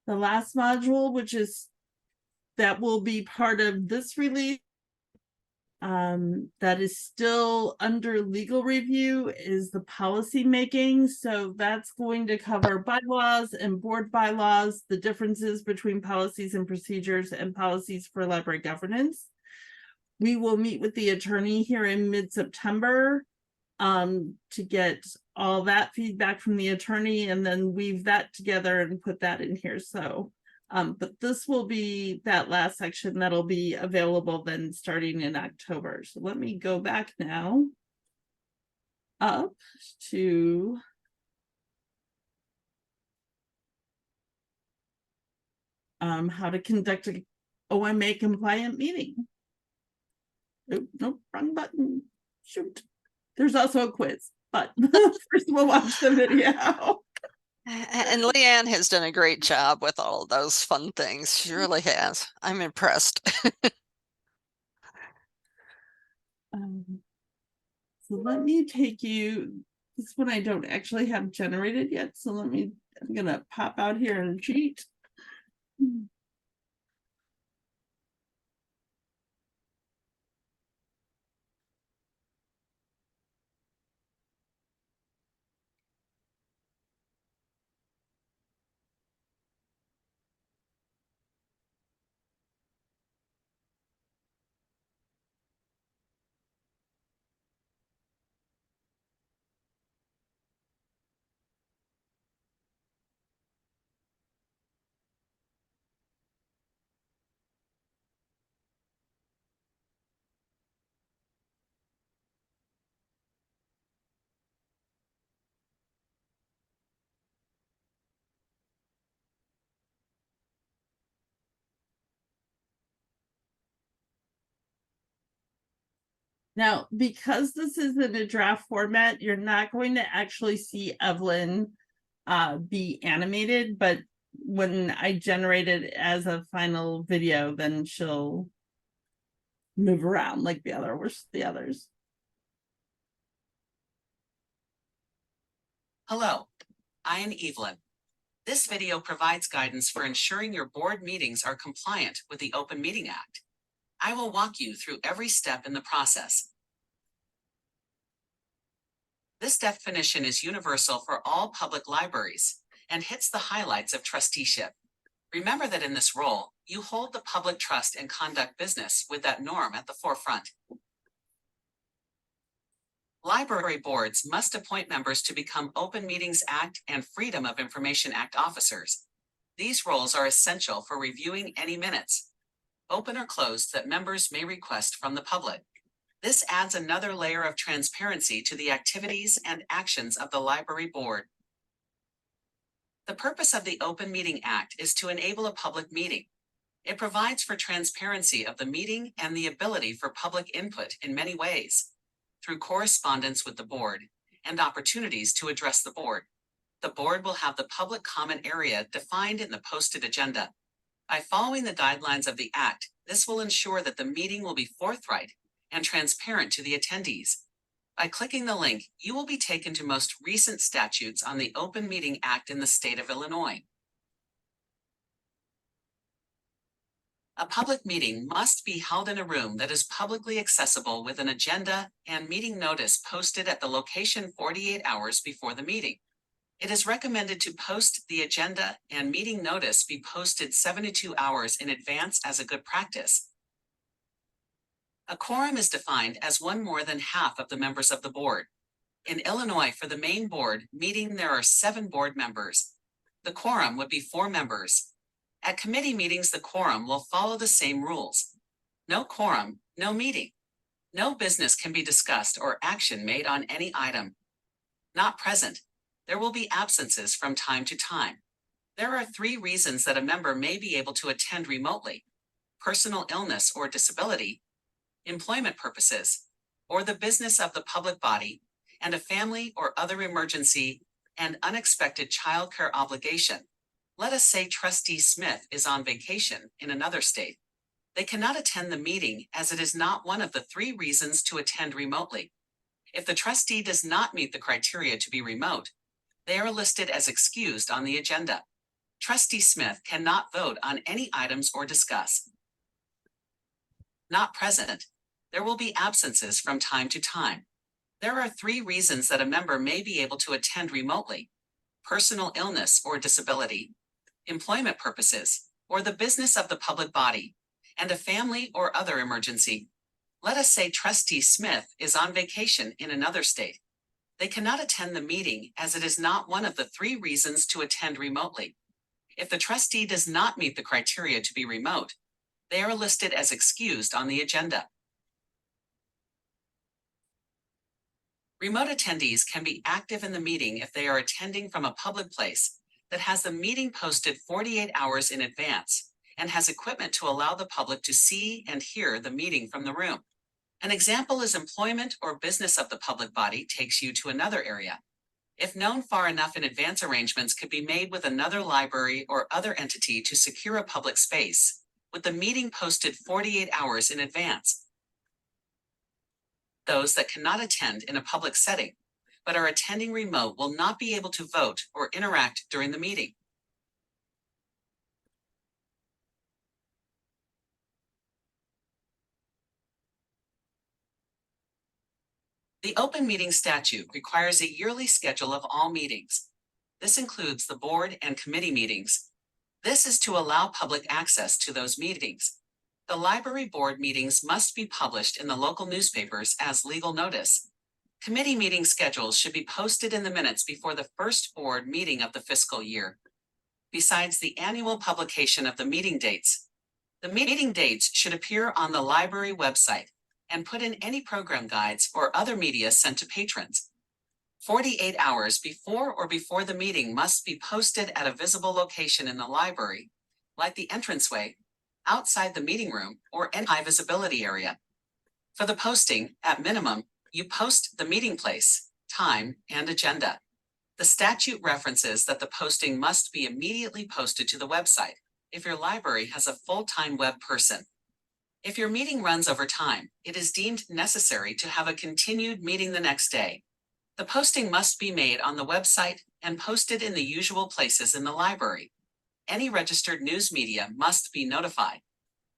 last module, that will be part of this release, That is still under legal review is the policy making. So that's going to cover bylaws and board bylaws, the differences between policies and procedures and policies for library governance. We will meet with the attorney here in mid-September to get all that feedback from the attorney and then weave that together and put that in here. So but this will be that last section that'll be available then starting in October. So let me go back now up to how to conduct a OMA compliant meeting. Oh, nope, wrong button. Shoot. There's also a quiz, but first we'll watch the video. And Leanne has done a great job with all of those fun things. She really has. I'm impressed. So let me take you, this one I don't actually have generated yet. So I'm gonna pop out here and cheat. Now, because this is in a draft format, you're not going to actually see Evelyn be animated, but when I generate it as a final video, then she'll move around like the others. Hello, I am Evelyn. This video provides guidance for ensuring your board meetings are compliant with the Open Meeting Act. I will walk you through every step in the process. This definition is universal for all public libraries and hits the highlights of trusteeship. Remember that in this role, you hold the public trust and conduct business with that norm at the forefront. Library boards must appoint members to become Open Meetings Act and Freedom of Information Act officers. These roles are essential for reviewing any minutes, open or closed, that members may request from the public. This adds another layer of transparency to the activities and actions of the library board. The purpose of the Open Meeting Act is to enable a public meeting. It provides for transparency of the meeting and the ability for public input in many ways, through correspondence with the board and opportunities to address the board. The board will have the public comment area defined in the posted agenda. By following the guidelines of the Act, this will ensure that the meeting will be forthright and transparent to the attendees. By clicking the link, you will be taken to most recent statutes on the Open Meeting Act in the state of Illinois. A public meeting must be held in a room that is publicly accessible with an agenda and meeting notice posted at the location 48 hours before the meeting. It is recommended to post the agenda and meeting notice be posted 72 hours in advance as a good practice. A quorum is defined as one more than half of the members of the board. In Illinois, for the main board meeting, there are 7 board members. The quorum would be 4 members. At committee meetings, the quorum will follow the same rules. No quorum, no meeting. No business can be discussed or action made on any item. Not present. There will be absences from time to time. There are 3 reasons that a member may be able to attend remotely: personal illness or disability, employment purposes, or the business of the public body, and a family or other emergency and unexpected childcare obligation. Let us say Trustee Smith is on vacation in another state. They cannot attend the meeting as it is not one of the 3 reasons to attend remotely. If the trustee does not meet the criteria to be remote, they are listed as excused on the agenda. Trustee Smith cannot vote on any items or discuss. Not present. There will be absences from time to time. There are 3 reasons that a member may be able to attend remotely: personal illness or disability, employment purposes, or the business of the public body, and a family or other emergency. Let us say Trustee Smith is on vacation in another state. They cannot attend the meeting as it is not one of the 3 reasons to attend remotely. If the trustee does not meet the criteria to be remote, they are listed as excused on the agenda. Remote attendees can be active in the meeting if they are attending from a public place that has the meeting posted 48 hours in advance and has equipment to allow the public to see and hear the meeting from the room. An example is employment or business of the public body takes you to another area. If known far enough in advance, arrangements could be made with another library or other entity to secure a public space, with the meeting posted 48 hours in advance. Those that cannot attend in a public setting, but are attending remote, will not be able to vote or interact during the meeting. The open meeting statute requires a yearly schedule of all meetings. This includes the board and committee meetings. This is to allow public access to those meetings. The library board meetings must be published in the local newspapers as legal notice. Committee meeting schedules should be posted in the minutes before the first board meeting of the fiscal year. Besides the annual publication of the meeting dates, the meeting dates should appear on the library website and put in any program guides or other media sent to patrons. 48 hours before the meeting must be posted at a visible location in the library, like the entranceway, outside the meeting room, or any high visibility area. For the posting, at minimum, you post the meeting place, time, and agenda. The statute references that the posting must be immediately posted to the website if your library has a full-time web person. If your meeting runs over time, it is deemed necessary to have a continued meeting the next day. The posting must be made on the website and posted in the usual places in the library. Any registered news media must be notified.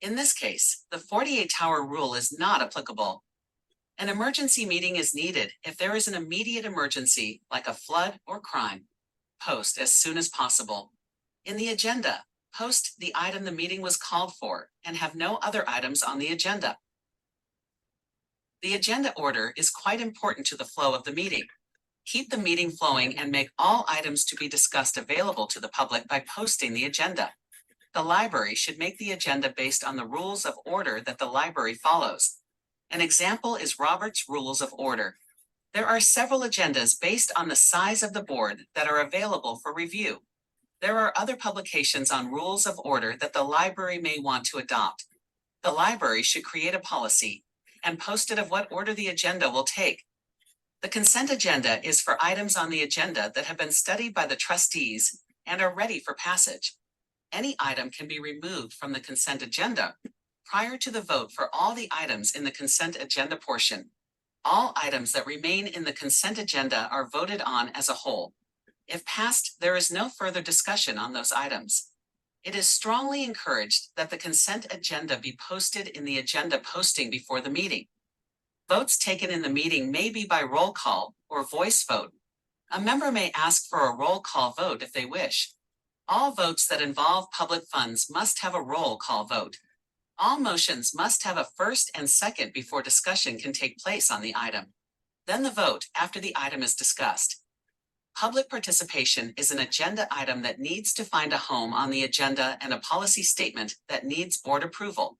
In this case, the 48-hour rule is not applicable. An emergency meeting is needed if there is an immediate emergency, like a flood or crime. Post as soon as possible. In the agenda, post the item the meeting was called for and have no other items on the agenda. The agenda order is quite important to the flow of the meeting. Keep the meeting flowing and make all items to be discussed available to the public by posting the agenda. The library should make the agenda based on the rules of order that the library follows. An example is Robert's Rules of Order. There are several agendas based on the size of the board that are available for review. There are other publications on rules of order that the library may want to adopt. The library should create a policy and post it of what order the agenda will take. The consent agenda is for items on the agenda that have been studied by the trustees and are ready for passage. Any item can be removed from the consent agenda prior to the vote for all the items in the consent agenda portion. All items that remain in the consent agenda are voted on as a whole. If passed, there is no further discussion on those items. It is strongly encouraged that the consent agenda be posted in the agenda posting before the meeting. Votes taken in the meeting may be by roll call or voice vote. A member may ask for a roll call vote if they wish. All votes that involve public funds must have a roll call vote. All motions must have a first and second before discussion can take place on the item. Then the vote after the item is discussed. Public participation is an agenda item that needs to find a home on the agenda and a policy statement that needs board approval.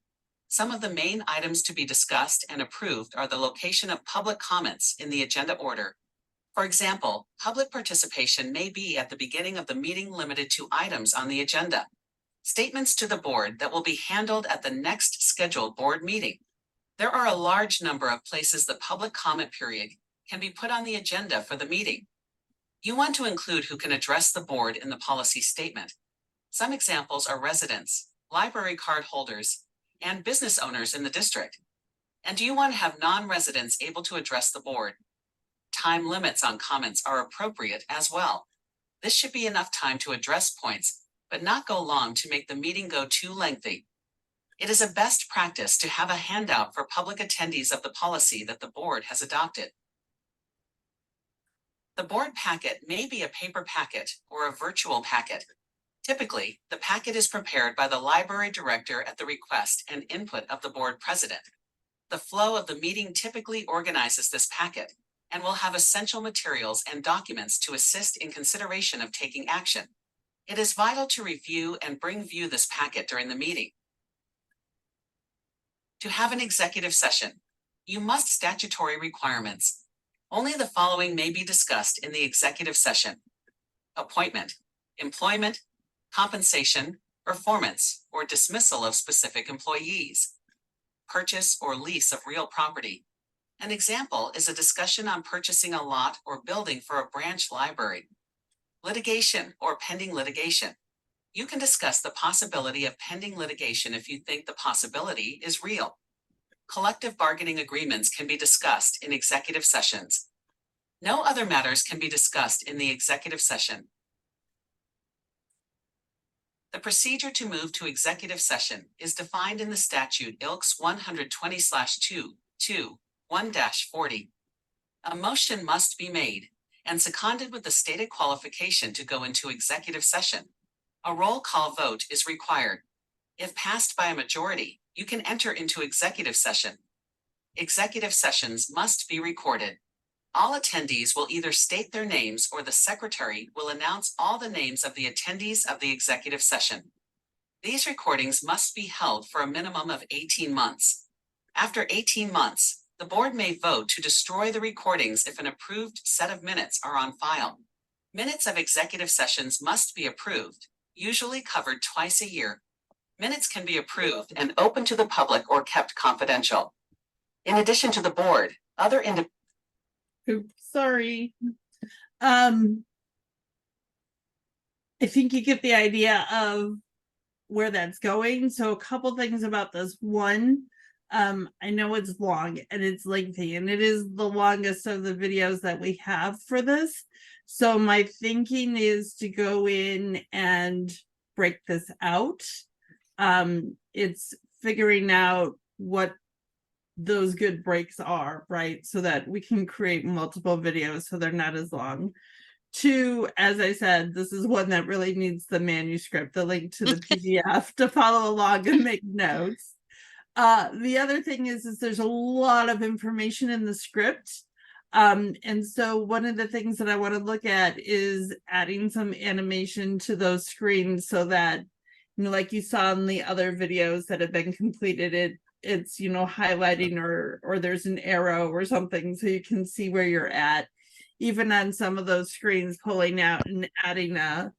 Some of the main items to be discussed and approved are the location of public comments in the agenda order. For example, public participation may be at the beginning of the meeting limited to items on the agenda. Statements to the board that will be handled at the next scheduled board meeting. There are a large number of places the public comment period can be put on the agenda for the meeting. You want to include who can address the board in the policy statement. Some examples are residents, library card holders, and business owners in the district. And do you want to have non-residents able to address the board? Time limits on comments are appropriate as well. This should be enough time to address points, but not go long to make the meeting go too lengthy. It is a best practice to have a handout for public attendees of the policy that the board has adopted. The board packet may be a paper packet or a virtual packet. Typically, the packet is prepared by the library director at the request and input of the board president. The flow of the meeting typically organizes this packet and will have essential materials and documents to assist in consideration of taking action. It is vital to review and bring view this packet during the meeting. To have an executive session, you must statutory requirements. Only the following may be discussed in the executive session: appointment, employment, compensation, performance, or dismissal of specific employees, purchase or lease of real property. An example is a discussion on purchasing a lot or building for a branch library. Litigation or pending litigation. You can discuss the possibility of pending litigation if you think the possibility is real. Collective bargaining agreements can be discussed in executive sessions. No other matters can be discussed in the executive session. The procedure to move to executive session is defined in the statute ILCS 120/2-1-40. A motion must be made and seconded with the stated qualification to go into executive session. A roll call vote is required. If passed by a majority, you can enter into executive session. Executive sessions must be recorded. All attendees will either state their names or the secretary will announce all the names of the attendees of the executive session. These recordings must be held for a minimum of 18 months. After 18 months, the board may vote to destroy the recordings if an approved set of minutes are on file. Minutes of executive sessions must be approved, usually covered twice a year. Minutes can be approved and open to the public or kept confidential. In addition to the board, other Oops, sorry. I think you get the idea of where that's going. So a couple things about this. One, I know it's long and it's lengthy, and it is the longest of the videos that we have for this. So my thinking is to go in and break this out. It's figuring out what those good breaks are, right? So that we can create multiple videos so they're not as long. Two, as I said, this is one that really needs the manuscript, the link to the PDF to follow along and make notes. The other thing is there's a lot of information in the script. And so one of the things that I want to look at is adding some animation to those screens so that, you know, like you saw in the other videos that have been completed, it's, you know, highlighting or there's an arrow or something so you can see where you're at. Even on some of those screens, pulling out and adding a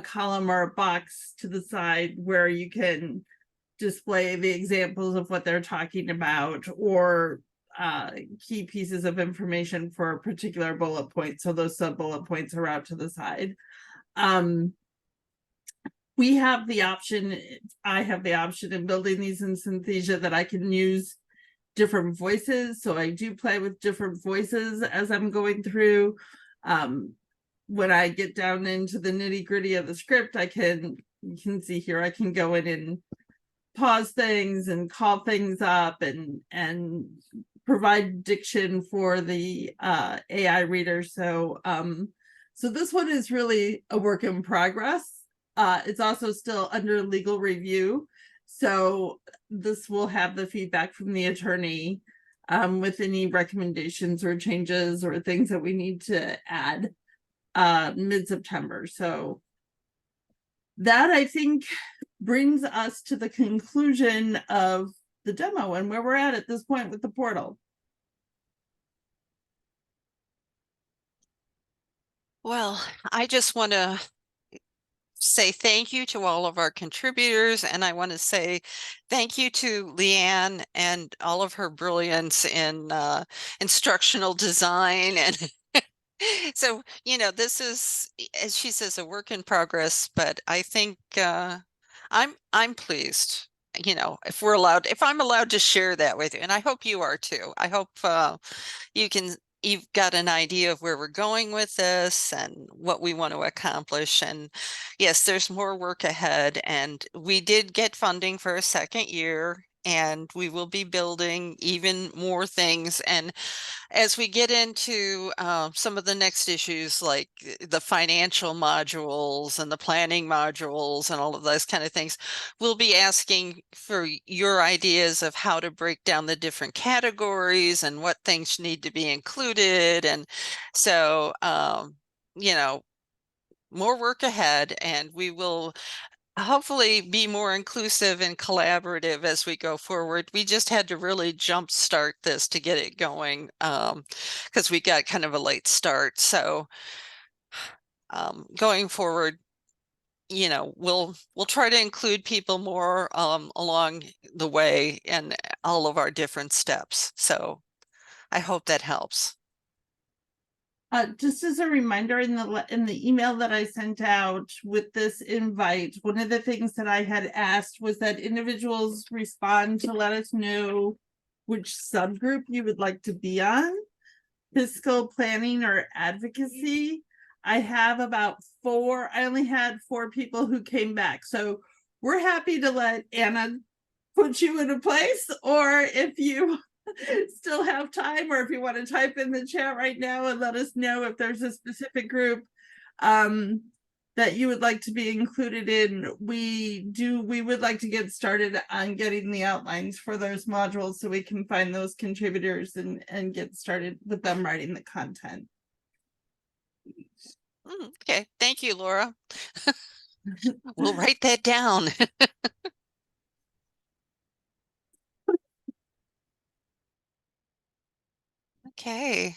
column or a box to the side where you can display the examples of what they're talking about, or key pieces of information for a particular bullet point. So those sub bullet points are out to the side. We have the option, I have the option in building these in Synthesia that I can use different voices. So I do play with different voices as I'm going through. When I get down into the nitty gritty of the script, you can see here, I can go in and pause things and call things up and provide diction for the AI reader. So this one is really a work in progress. It's also still under legal review. So this will have the feedback from the attorney with any recommendations or changes or things that we need to add mid-September. So that, I think, brings us to the conclusion of the demo and where we're at this point with the portal. Well, I just want to say thank you to all of our contributors, and I want to say thank you to Leanne and all of her brilliance in instructional design. And so, you know, this is, as she says, a work in progress, but I think I'm pleased, you know, if I'm allowed to share that with you, and I hope you are too. I hope you can you've got an idea of where we're going with this and what we want to accomplish. And yes, there's more work ahead, and we did get funding for a second year, and we will be building even more things. And as we get into some of the next issues, like the financial modules and the planning modules and all of those kind of things, we'll be asking for your ideas of how to break down the different categories and what things need to be included. And so, you know, more work ahead, and we will hopefully be more inclusive and collaborative as we go forward. We just had to really jumpstart this to get it going, because we got kind of a late start. So going forward, you know, we'll try to include people more along the way in all of our different steps. So I hope that helps. Just as a reminder, in the email that I sent out with this invite, one of the things that I had asked was that individuals respond to let us know which subgroup you would like to be on, fiscal planning or advocacy. I have about I only had 4 people who came back. So we're happy to let Anna put you in a place, or if you still have time, or if you want to type in the chat right now and let us know if there's a specific group that you would like to be included in. We would like to get started on getting the outlines for those modules so we can find those contributors and get started with them writing the content. Okay, thank you, Laura. We'll write that down. Okay.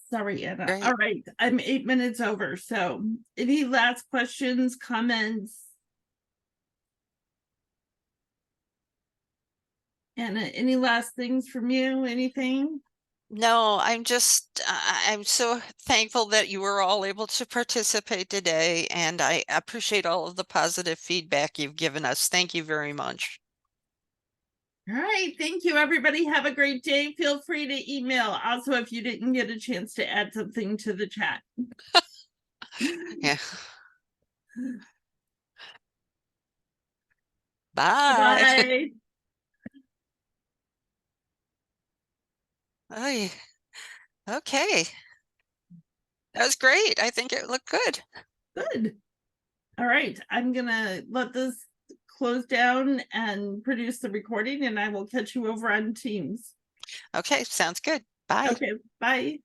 Sorry, Anna. Great. All right, I'm 8 minutes over. So any last questions, comments? Anna, any last things from you? Anything? No, I'm so thankful that you were all able to participate today, and I appreciate all of the positive feedback you've given us. Thank you very much. All right, thank you, everybody. Have a great day. Feel free to email. Also, if you didn't get a chance to add something to the chat. Yeah. Bye. Bye. Oy. Okay. That was great. I think it looked good. Good. All right, I'm gonna let this close down and produce the recording, and I will catch you over on Teams. Okay, sounds good. Bye. Okay, bye.